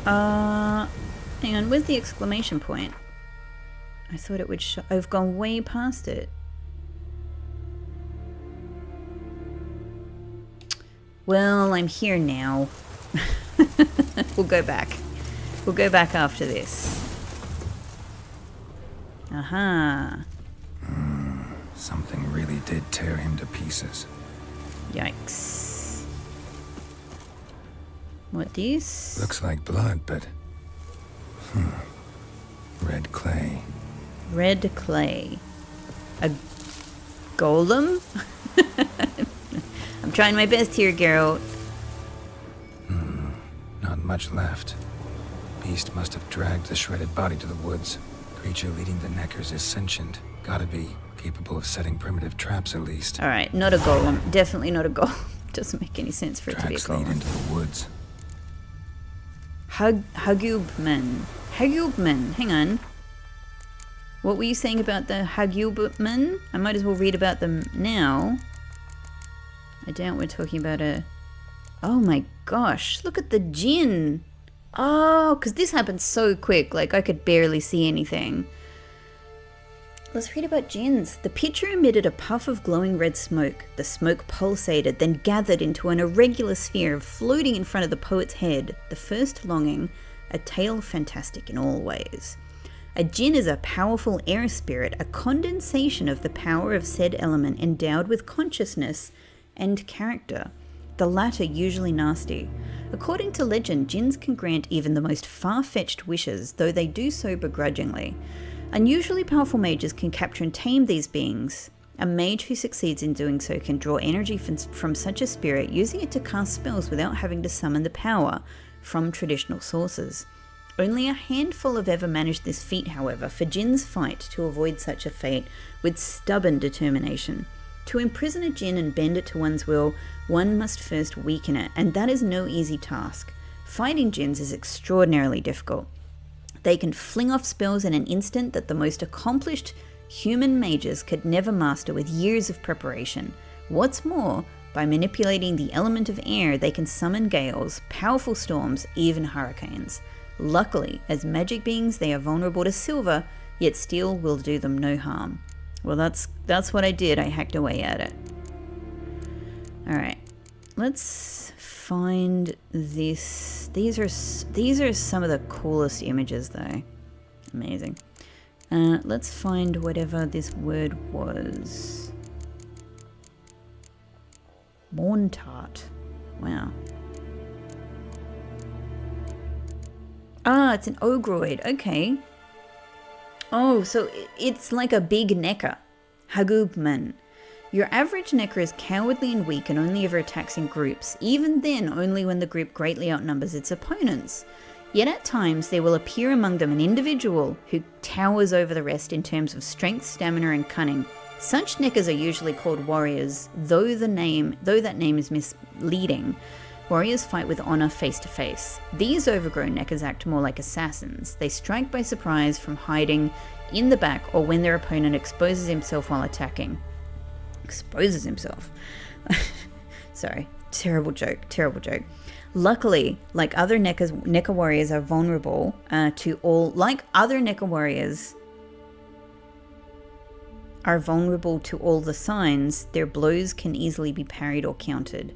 Hang on, where's the exclamation point? I thought it would show. I've gone way past it. Well, I'm here now. We'll go back. We'll go back after this. Aha. Something really did tear him to pieces. Yikes. What this? Looks like blood, but... Red clay. Red clay. A golem? I'm trying my best here, Geralt. Not much left. Beast must have dragged the shredded body to the woods. Creature leading the Neckers is sentient. Gotta be capable of setting primitive traps at least. Alright, not a golem. Definitely not a golem. Doesn't make any sense for it to be a Tracks lead golem. into the woods. Hagubman. Hagubman. Hang on. What were you saying about the Hagubman? I might as well read about them now. I doubt we're talking about a... Oh my gosh, look at the djinn. Oh, because this happened so quick, like I could barely see anything. Let's read about djinns. The picture emitted a puff of glowing red smoke. The smoke pulsated, then gathered into an irregular sphere, floating in front of the poet's head. The first longing, a tale fantastic in all ways. A djinn is a powerful air spirit, a condensation of the power of said element endowed with consciousness and character, the latter usually nasty. According to legend, djinns can grant even the most far-fetched wishes, though they do so begrudgingly. Unusually powerful mages can capture and tame these beings. A mage who succeeds in doing so can draw energy from such a spirit, using it to cast spells without having to summon the power from traditional sources. Only a handful have ever managed this feat, however, for djinns fight to avoid such a fate with stubborn determination. To imprison a djinn and bend it to one's will, one must first weaken it, and that is no easy task. Fighting djinns is extraordinarily difficult. They can fling off spells in an instant that the most accomplished human mages could never master with years of preparation. What's more, by manipulating the element of air, they can summon gales, powerful storms, even hurricanes. Luckily, as magic beings, they are vulnerable to silver, yet steel will do them no harm. Well, that's what I did. I hacked away at it. Alright, let's find this. These are some of the coolest images, though. Amazing. Let's find whatever this word was. Morntart. Wow. Ah, it's an ogroid. Okay. Oh, so it's like a big necker. Hagubman. Your average necker is cowardly and weak and only ever attacks in groups, even then only when the group greatly outnumbers its opponents. Yet at times there will appear among them an individual who towers over the rest in terms of strength, stamina and cunning. Such neckers are usually called warriors, though that name is misleading. Warriors fight with honor face to face. These overgrown neckers act more like assassins. They strike by surprise from hiding in the back or when their opponent exposes himself while attacking. Exposes himself. Sorry, terrible joke. Luckily, like other necker warriors are vulnerable to all. Like other necker warriors are vulnerable to all the signs, their blows can easily be parried or countered.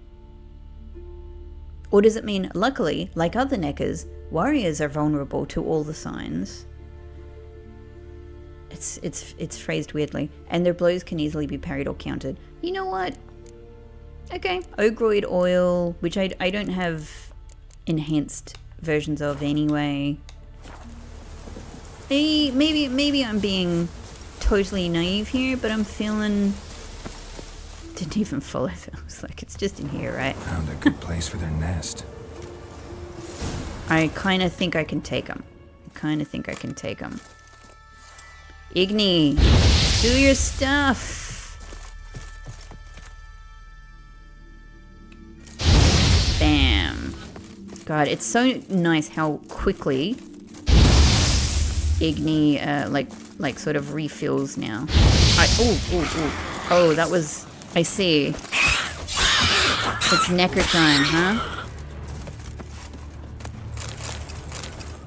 Or does it mean, luckily, like other neckers, warriors are vulnerable to all the signs? It's phrased weirdly, and their blows can easily be parried or countered. You know what? Okay, ogroid oil, which I don't have enhanced versions of anyway. Maybe I'm being totally naive here, but I'm feeling... Didn't even follow them. I was like, it's just in here, right? Found a good place for their nest. I kind of think I can take them. Igni, do your stuff. Bam. God, it's so nice how quickly Igni, like sort of refills now. Oh, that was, I see. It's Necker time, huh?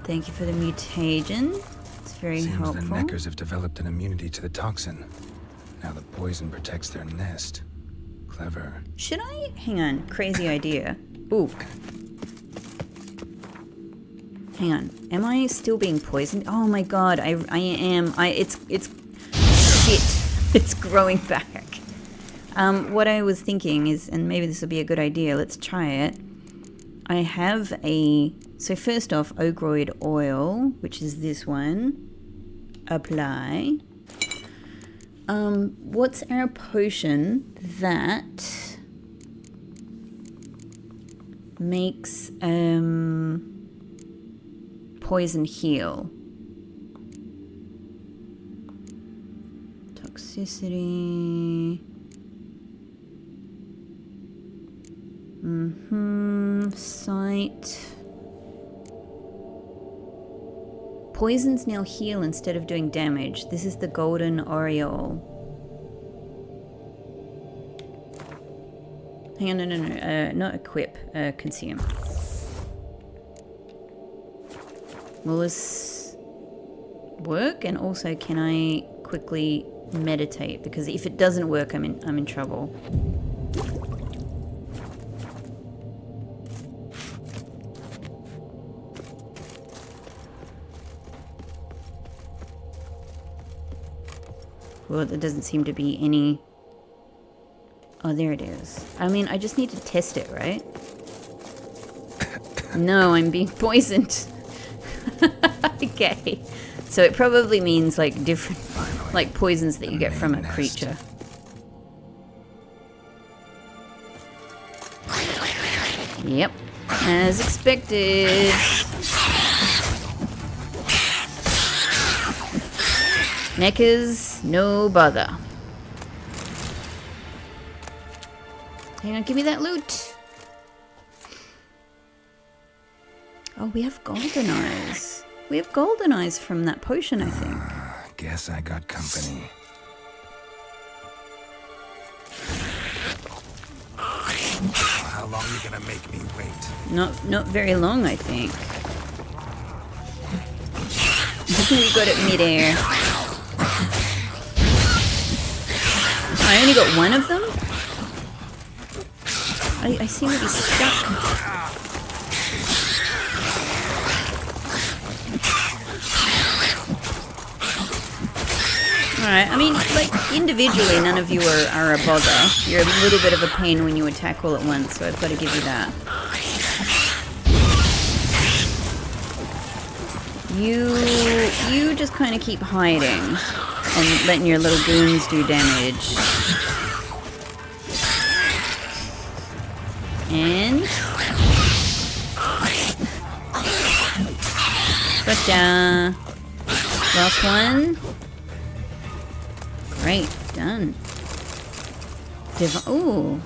Thank you for the mutagen. It's very helpful. Seems the Neckers have developed an immunity to the toxin. Now the poison protects their nest. Clever. Should I? Hang on. Crazy idea. Ooh. Hang on. Am I still being poisoned? Oh my god, I am. It's shit. It's growing back. What I was thinking is, and maybe this will be a good idea, let's try it. I have so first off, Ogroid oil, which is this one. Apply. What's our potion that makes, poison heal? Toxicity. Sight. Poisons now heal instead of doing damage. This is the golden aureole. Hang on, no. Not equip, consume. Will this work? And also, can I quickly meditate? Because if it doesn't work, I'm in trouble. Well, there doesn't seem to be any... Oh, there it is. I mean, I just need to test it, right? No, I'm being poisoned. Okay. So it probably means, like, different... like, poisons that you get from a creature. Yep. As expected. Neckers, no bother. Hang on, give me that loot. Oh, we have golden eyes. We have golden eyes from that potion, I think. Guess I got company. How long are you gonna make me wait? Not very long, I think. We got it midair. I only got one of them? I seem to be stuck. Alright, I mean, like, individually none of you are a bother. You're a little bit of a pain when you attack all at once, so I've got to give you that. You just kind of keep hiding and letting your little goons do damage. And... gotcha! Last one. Great, done. Oh,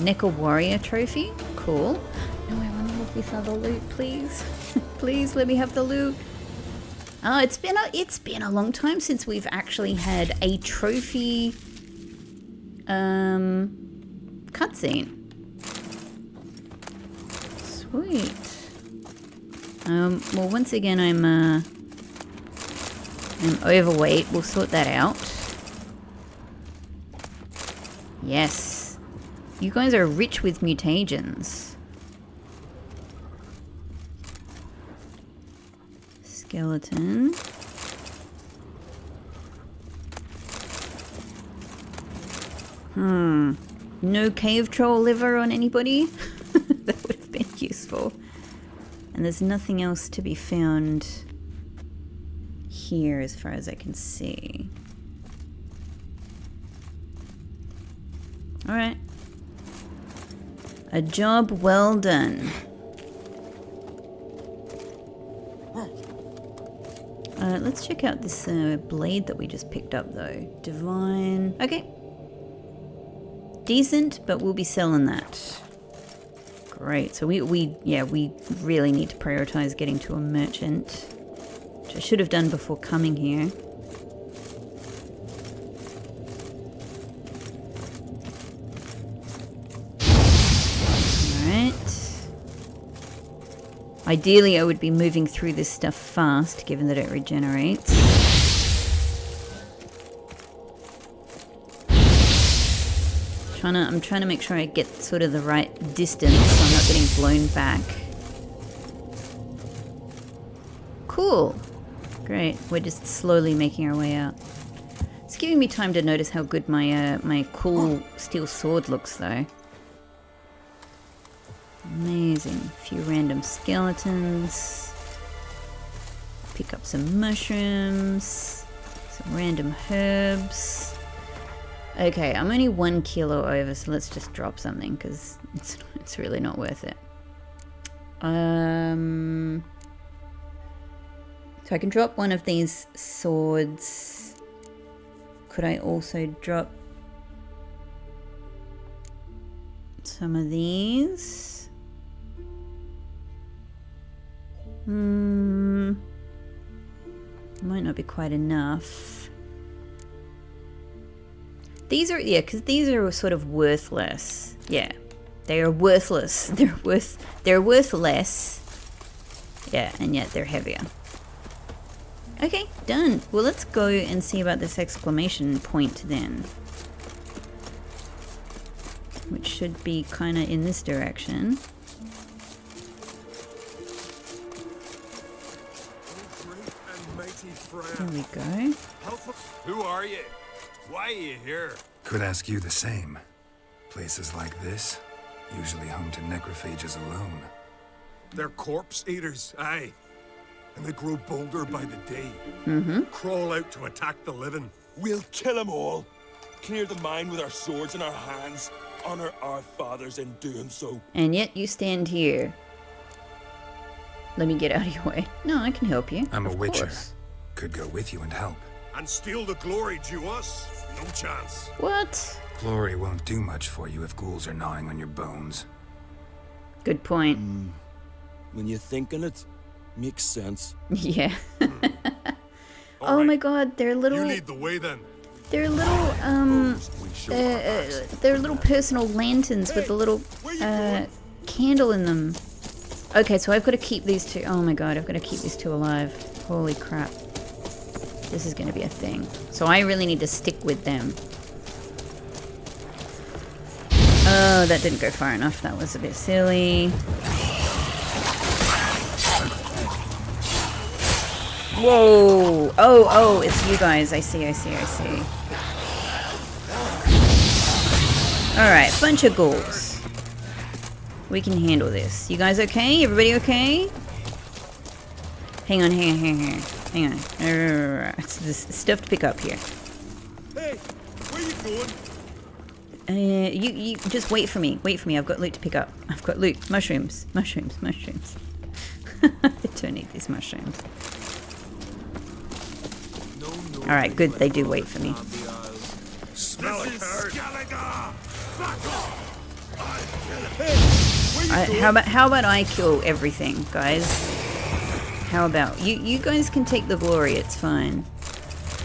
Nickel Warrior trophy. Cool. No, I want to have this other loot, please. Please let me have the loot. Oh, it's been a long time since we've actually had a trophy cutscene. Sweet. Well, once again, I'm overweight. We'll sort that out. Yes. You guys are rich with mutagens. Skeleton. No cave troll liver on anybody? That would have been useful. And there's nothing else to be found here as far as I can see. Alright. A job well done. Let's check out this blade that we just picked up though. Divine. Okay. Decent, but we'll be selling that. Great. So we really need to prioritize getting to a merchant. which I should have done before coming here. Ideally, I would be moving through this stuff fast, given that it regenerates. I'm trying to make sure I get sort of the right distance so I'm not getting blown back. Cool. Great. We're just slowly making our way out. It's giving me time to notice how good my my cool steel sword looks, though. Amazing. A few random skeletons. Pick up some mushrooms. Some random herbs. Okay, I'm only 1 kilo over, so let's just drop something because it's really not worth it. So I can drop one of these swords. Could I also drop some of these? Might not be quite enough. These are, yeah, because these are sort of worthless. Yeah, they are worthless. They're worth less. Yeah, and yet they're heavier. Okay, done. Well, let's go and see about this exclamation point then. Which should be kind of in this direction. There we go. Who are you? Why are you here? Could ask you the same. Places like this, usually home to necrophages alone. They're corpse eaters, aye. And they grow bolder by the day. Crawl out to attack the living. We'll kill them all. Clear the mine with our swords in our hands. Honor our fathers in doing so. And yet you stand here. Let me get out of your way. No, I can help you. I'm a witcher. Course. Could go with you and help. And steal the glory due us? No chance. What? Glory won't do much for you if ghouls are gnawing on your bones. Good point. When you're thinking it, makes sense. Yeah. All oh my right. god, they're little... You lead the way then. They're little, they're little personal lanterns with a little, candle in them. Okay, so I've got to keep these two... Oh my god, I've got to keep these two alive. Holy crap. This is going to be a thing. So I really need to stick with them. Oh, that didn't go far enough. That was a bit silly. Whoa! Oh, it's you guys. I see. Alright, bunch of ghouls. We can handle this. You guys okay? Everybody okay? Hang on. There's stuff to pick up here. Hey, where you going? You just wait for me. I've got loot to pick up. I've got loot. Mushrooms. I don't need these mushrooms. Alright, good. They do wait for me. Smell it, How about I kill everything, guys? How about you guys can take the glory, it's fine.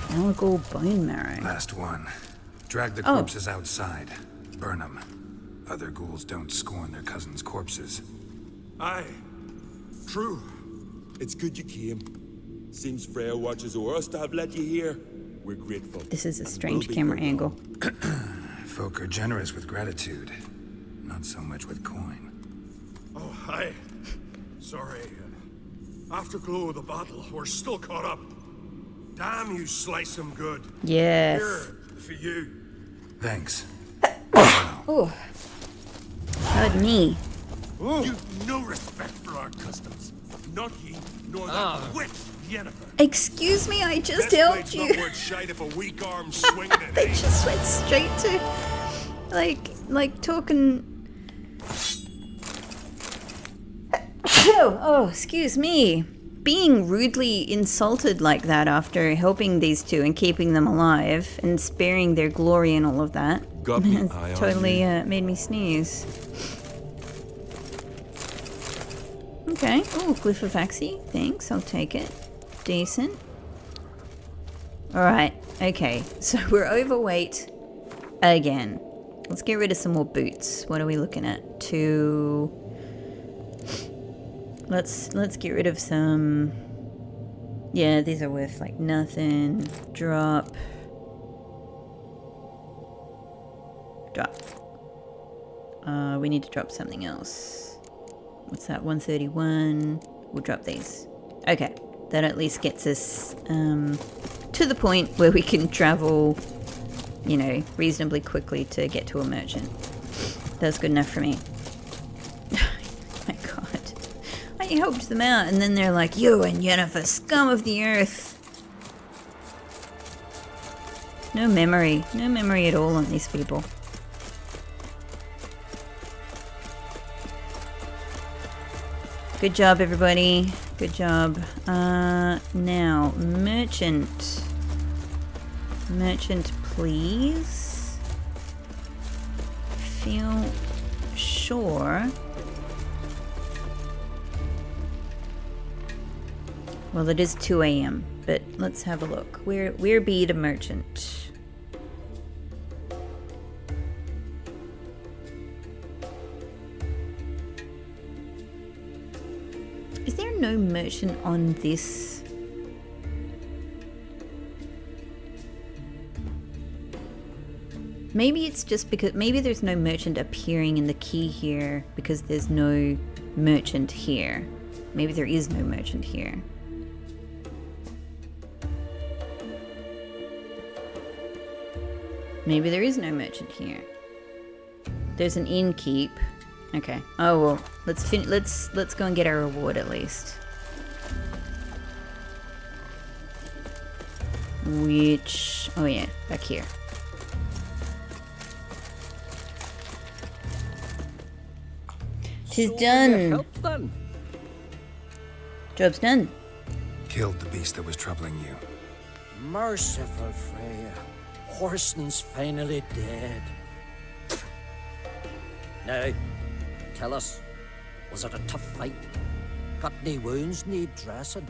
Algal bone marrow. Last one. Drag the corpses outside. Burn them. Other ghouls don't scorn their cousins' corpses. Aye. True. It's good you came. Seems Freya watches over us to have let you here. We're grateful. This is a strange camera angle. Folk are generous with gratitude. Not so much with coin. Oh, aye. Sorry. Afterglow of the battle, we're still caught up. Damn, you slice them good. Yes. Here, for you. Thanks. Oh. How'd me? You've no respect for our customs. Not ye, nor that witch, Yennifer. Excuse me, I just This helped blade's you. not worth shite if a weak arm swinging it. They just went straight to, like talking. Oh, excuse me. Being rudely insulted like that after helping these two and keeping them alive and sparing their glory and all of that. Got me eye on Totally you. made me sneeze. Okay. Oh, glyph of Axie. Thanks, I'll take it. Decent. Alright, okay. So we're overweight again. Let's get rid of some more boots. What are we looking at? Let's get rid of some... Yeah, these are worth like nothing. Drop. We need to drop something else. What's that? 131. We'll drop these. Okay. That at least gets us to the point where we can travel, you know, reasonably quickly to get to a merchant. That's good enough for me. My god. I helped them out and then they're like, you and Yennifer, scum of the earth. No memory. No memory at all on these people. Good job, everybody. Good job. Now, merchant. Merchant, please. Feel sure. Well, it is 2 a.m., but let's have a look. Where be the merchant? Is there no merchant on this? Maybe it's just because, maybe there's no merchant appearing in the key here because there's no merchant here. Maybe there is no merchant here. Maybe there is no merchant here. There's an innkeep. Okay. Oh well. Let's go and get our reward at least. Which? Oh yeah, back here. Tis done. Job's done. Killed the beast that was troubling you. Merciful Freya. Horson's finally dead. Now, tell us, was it a tough fight? Got any wounds need dressing?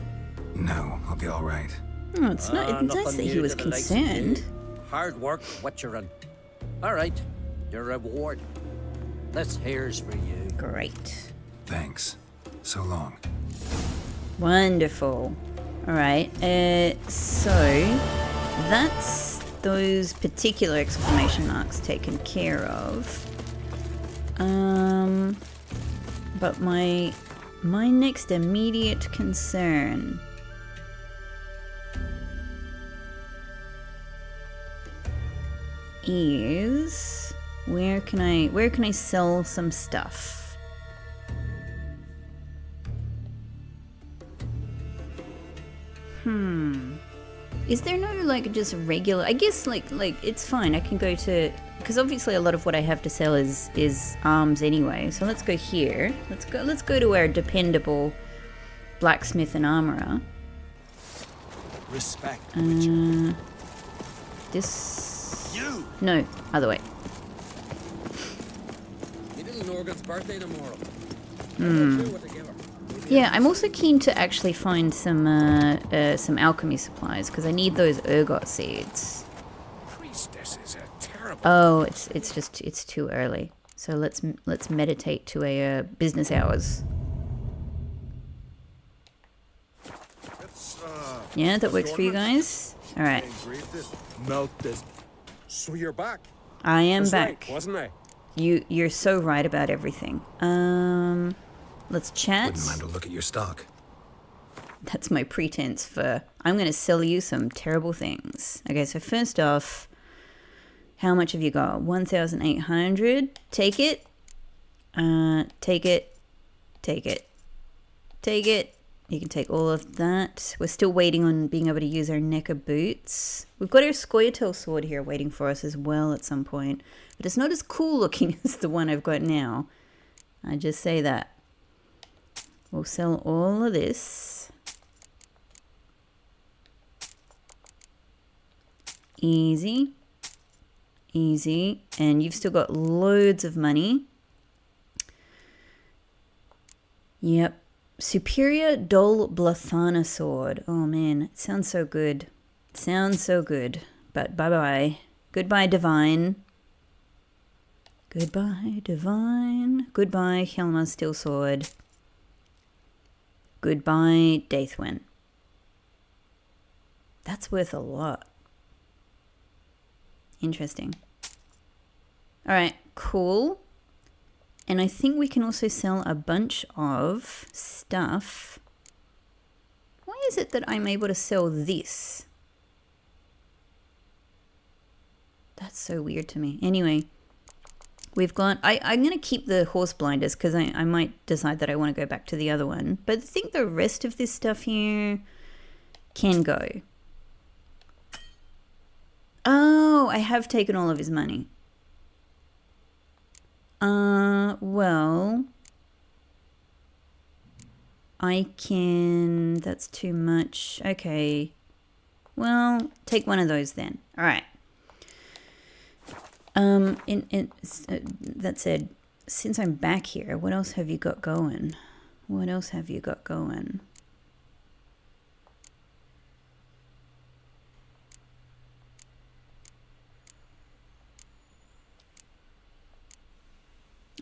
No, I'll be all right. Oh, it's nice that he was concerned. Hard work, what you're in. All right, your reward. This here's for you. Great. Thanks. So long. Wonderful. All right. So that's those particular exclamation marks taken care of. But my next immediate concern is where can I sell some stuff? Is there no like just regular? I guess like it's fine. I can go to, because obviously a lot of what I have to sell is arms anyway. So let's go here. Let's go to our dependable blacksmith and armorer. Respect. This. You. No, other way. My little Norgan's birthday tomorrow. Yeah, I'm also keen to actually find some alchemy supplies because I need those ergot seeds. Priestesses are terrible. Oh, it's too early. So let's meditate to a business hours. Yeah, that works for you guys. All right, Melt this. So you're back. I am That's back. right, wasn't I? You're so right about everything. Let's chat. Wouldn't mind a look at your stock. That's my pretense for I'm going to sell you some terrible things. Okay, so first off, how much have you got? 1,800. Take it. Take it. Take it. Take it. You can take all of that. We're still waiting on being able to use our Necker boots. We've got our Scoia'tael sword here waiting for us as well at some point. But it's not as cool looking as the one I've got now. I just say that. We'll sell all of this. Easy. Easy. And you've still got loads of money. Yep. Superior Dol Blathana sword. Oh man, it sounds so good. Sounds so good. But bye-bye. Goodbye, Divine. Goodbye, Divine. Goodbye, Helma's Steel Sword. Goodbye, Daithwen. That's worth a lot. Interesting. Alright, cool. And I think we can also sell a bunch of stuff. Why is it that I'm able to sell this? That's so weird to me. Anyway, we've got... I'm going to keep the horse blinders because I might decide that I want to go back to the other one. But I think the rest of this stuff here can go. Oh, I have taken all of his money. Well, I can... That's too much. Okay. Well, take one of those then. All right. That said, since I'm back here, what else have you got going? What else have you got going?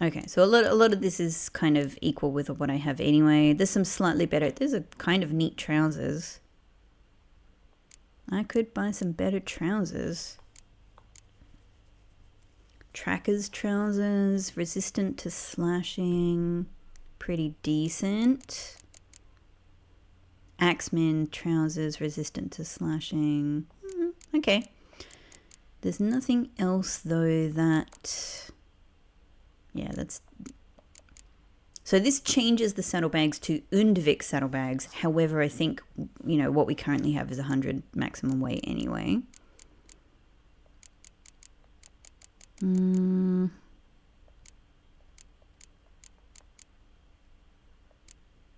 Okay, so a lot of this is kind of equal with what I have anyway. There's some slightly better... There's a kind of neat trousers. I could buy some better trousers. Tracker's trousers, resistant to slashing, pretty decent. Axeman trousers, resistant to slashing. Okay. There's nothing else though that... Yeah, that's... So this changes the saddlebags to Undvik saddlebags. However, I think, you know, what we currently have is 100 maximum weight anyway.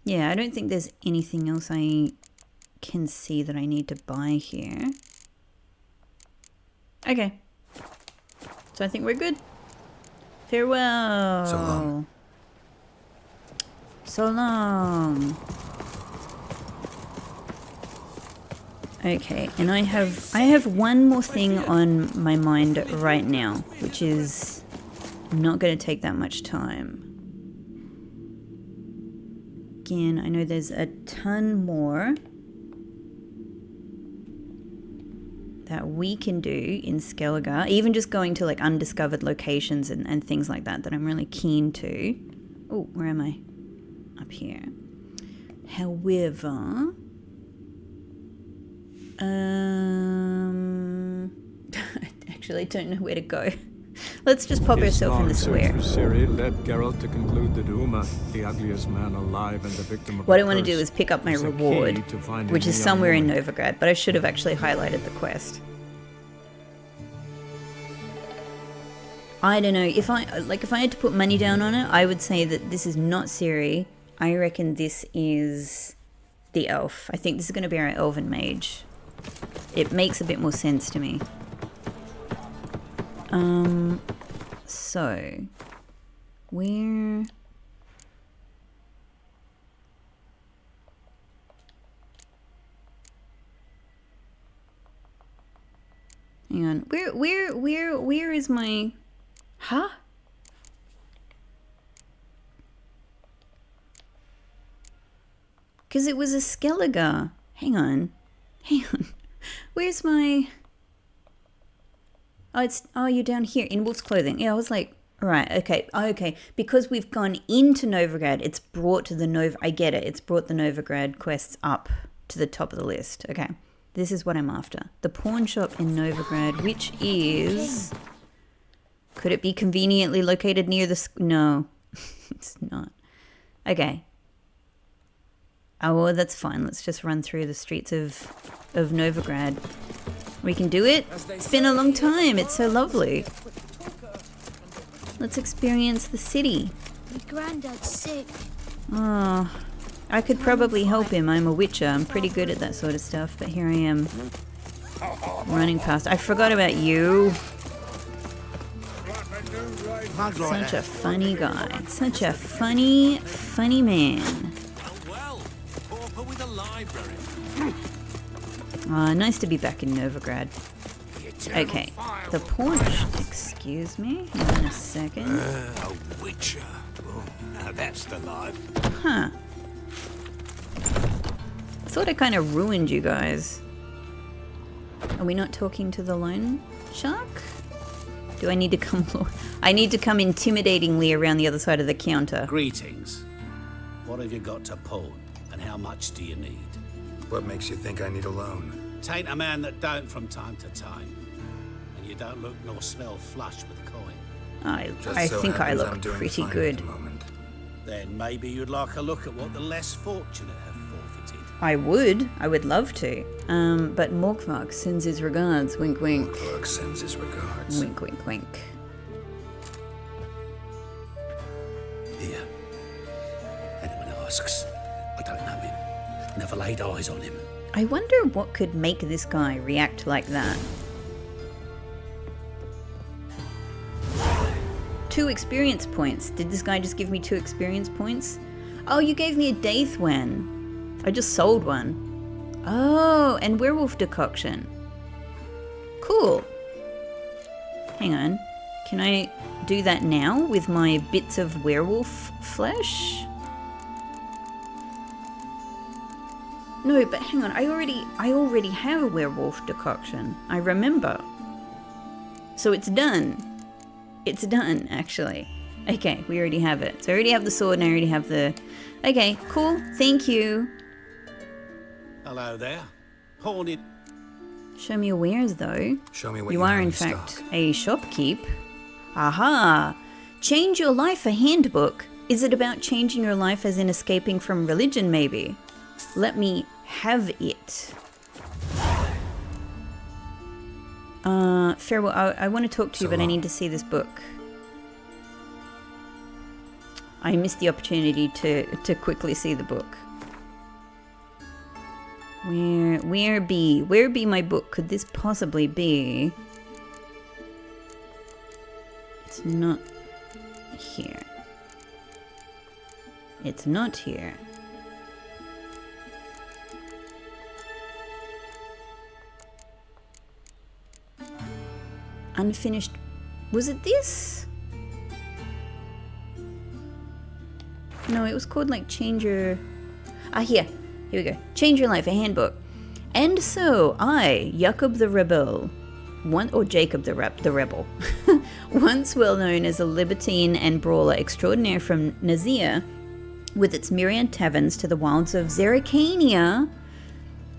Yeah, I don't think there's anything else I can see that I need to buy here. Okay. So I think we're good. Farewell. So long. So long. Okay, and I have one more thing on my mind right now, which is not going to take that much time. Again, I know there's a ton more that we can do in Skellige, even just going to like undiscovered locations and things like that I'm really keen to. Oh, where am I? Up here. However... actually, I don't know where to go. Let's just pop ourselves in the square. Led Geralt to conclude that Uma, the ugliest man alive and the victim of what I want to do is pick up my reward, which is somewhere in Novigrad, but I should have actually highlighted the quest. I don't know, if I had to put money down on it, I would say that this is not Ciri. I reckon this is the elf. I think this is going to be our elven mage. It makes a bit more sense to me. So, where... Hang on, where is my... Huh? Because it was a Skellige. Hang on. Where's my... Oh, you're down here in wolf's clothing. Yeah, I was like, right, okay. Oh, okay, because we've gone into Novigrad, it's brought to the I get it. It's brought the Novigrad quests up to the top of the list. Okay, this is what I'm after. The pawn shop in Novigrad, which is... Could it be conveniently located near the... No, it's not. Okay. Oh, well, that's fine. Let's just run through the streets of Novigrad. We can do it. It's been a long time. It's so lovely. Let's experience the city. My granddad's sick. Oh, I could probably help him. I'm a witcher. I'm pretty good at that sort of stuff. But here I am, running past. I forgot about you. Such a funny guy. Such a funny man. Nice to be back in Novigrad. Okay, the paunch. Excuse me. Hang on a second. A witcher. Oh, now that's the life. Huh. I thought I kind of ruined you guys. Are we not talking to the loan shark? Do I need to come? I need to come intimidatingly around the other side of the counter. Greetings. What have you got to pawn, and how much do you need? What makes you think I need a loan? Tain't a man that don't from time to time. And you don't look nor smell flush with coin. I think I look pretty good. Then maybe you'd like a look at what the less fortunate have forfeited. I would love to. But Morkvark sends his regards, wink wink. Morkvark sends his regards. Wink wink wink. Here. Anyone asks, I don't know him. Never laid eyes on him. I wonder what could make this guy react like that. 2 experience points. Did this guy just give me 2 experience points? Oh, you gave me a Daithwen. I just sold one. Oh, and werewolf decoction. Cool. Hang on. Can I do that now with my bits of werewolf flesh? No, but hang on. I already have a werewolf decoction. I remember. So it's done. It's done, actually. Okay, we already have it. So I already have the sword and I already have the... Okay, cool. Thank you. Hello there. Haunted. Show me your wares, though. Show me what you are, in fact, a shopkeep. Aha! Change your life, a handbook. Is it about changing your life as in escaping from religion, maybe? Let me have it. Farewell. I want to talk to you, but I need to see this book. I missed the opportunity to quickly see the book. Where be my book? Could this possibly be? It's not here. It's not here. Unfinished. Was it this? No, it was called like Change Your... Here we go. Change Your Life, a handbook. And so I, Jacob the Rebel, Jacob the Rebel, once well known as a libertine and brawler extraordinaire from Nazir, with its myriad taverns to the wilds of Zerrikania,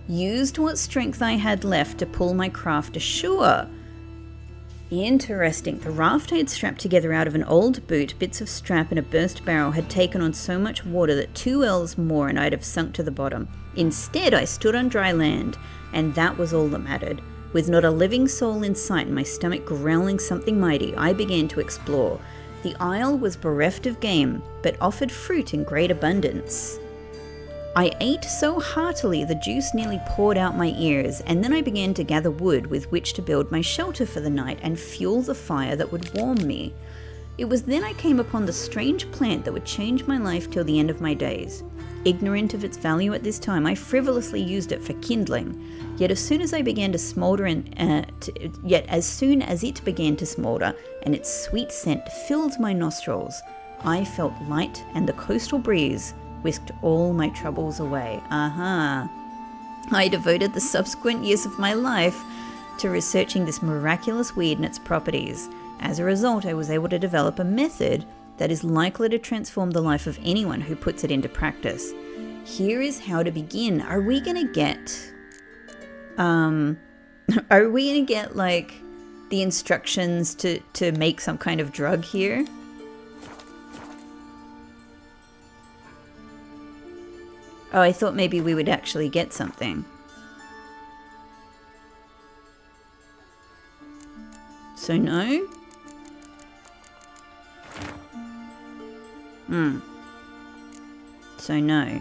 used what strength I had left to pull my craft ashore. Interesting. The raft I had strapped together out of an old boot, bits of strap and a burst barrel had taken on so much water that 2 ells more and I'd have sunk to the bottom. Instead, I stood on dry land, and that was all that mattered. With not a living soul in sight and my stomach growling something mighty, I began to explore. The isle was bereft of game, but offered fruit in great abundance. I ate so heartily the juice nearly poured out my ears, and then I began to gather wood with which to build my shelter for the night and fuel the fire that would warm me. It was then I came upon the strange plant that would change my life till the end of my days. Ignorant of its value at this time, I frivolously used it for kindling. Yet as soon as it began to smolder and its sweet scent filled my nostrils, I felt light, and the coastal breeze whisked all my troubles away. I devoted the subsequent years of my life to researching this miraculous weed and its properties. As a result, I was able to develop a method that is likely to transform the life of anyone who puts it into practice. Here is how to begin. Are we gonna get like the instructions to make some kind of drug here? Oh, I thought maybe we would actually get something. So no? So no.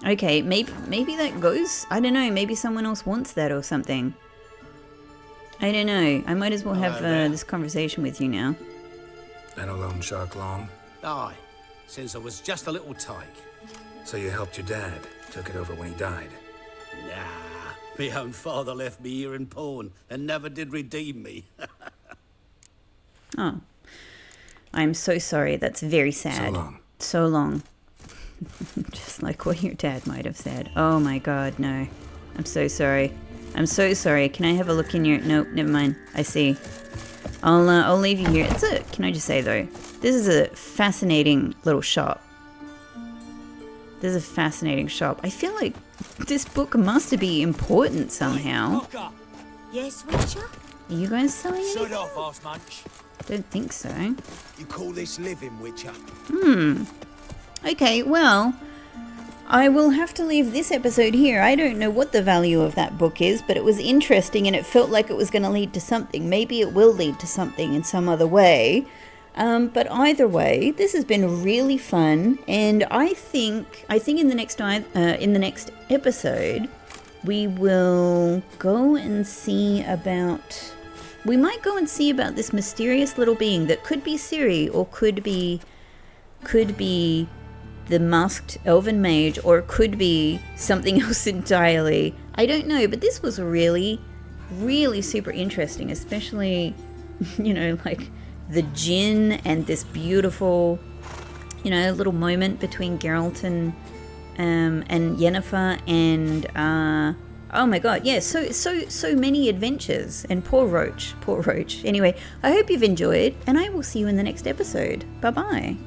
Okay, maybe that goes. I don't know, maybe someone else wants that or something. I don't know. I might as well have this conversation with you now. Been a loan shark long? Aye, since I was just a little tyke. So you helped your dad, took it over when he died. Nah, my own father left me here in pawn and never did redeem me. Oh. I'm so sorry. That's very sad. So long. So long. Just like what your dad might have said. Oh my god, no. I'm so sorry. I'm so sorry. Can I have a look in your... Nope, never mind. I see. I'll leave you here. Can I just say though, this is a fascinating little shop. This is a fascinating shop. I feel like this book must be important somehow. Yes, Witcher? Are you guys selling anything? Shut off, arse munch. Don't think so. You call this living, Witcher? Okay, well, I will have to leave this episode here. I don't know what the value of that book is, but it was interesting and it felt like it was going to lead to something. Maybe it will lead to something in some other way. But either way, this has been really fun, and I think in the next episode we will go and see about. We might go and see about this mysterious little being that could be Ciri or could be the masked elven mage, or it could be something else entirely. I don't know, but this was really, really super interesting, especially, like the djinn and this beautiful, little moment between Geralt and Yennefer and oh my god, yeah, so many adventures. And poor Roach. Anyway, I hope you've enjoyed, and I will see you in the next episode. Bye bye.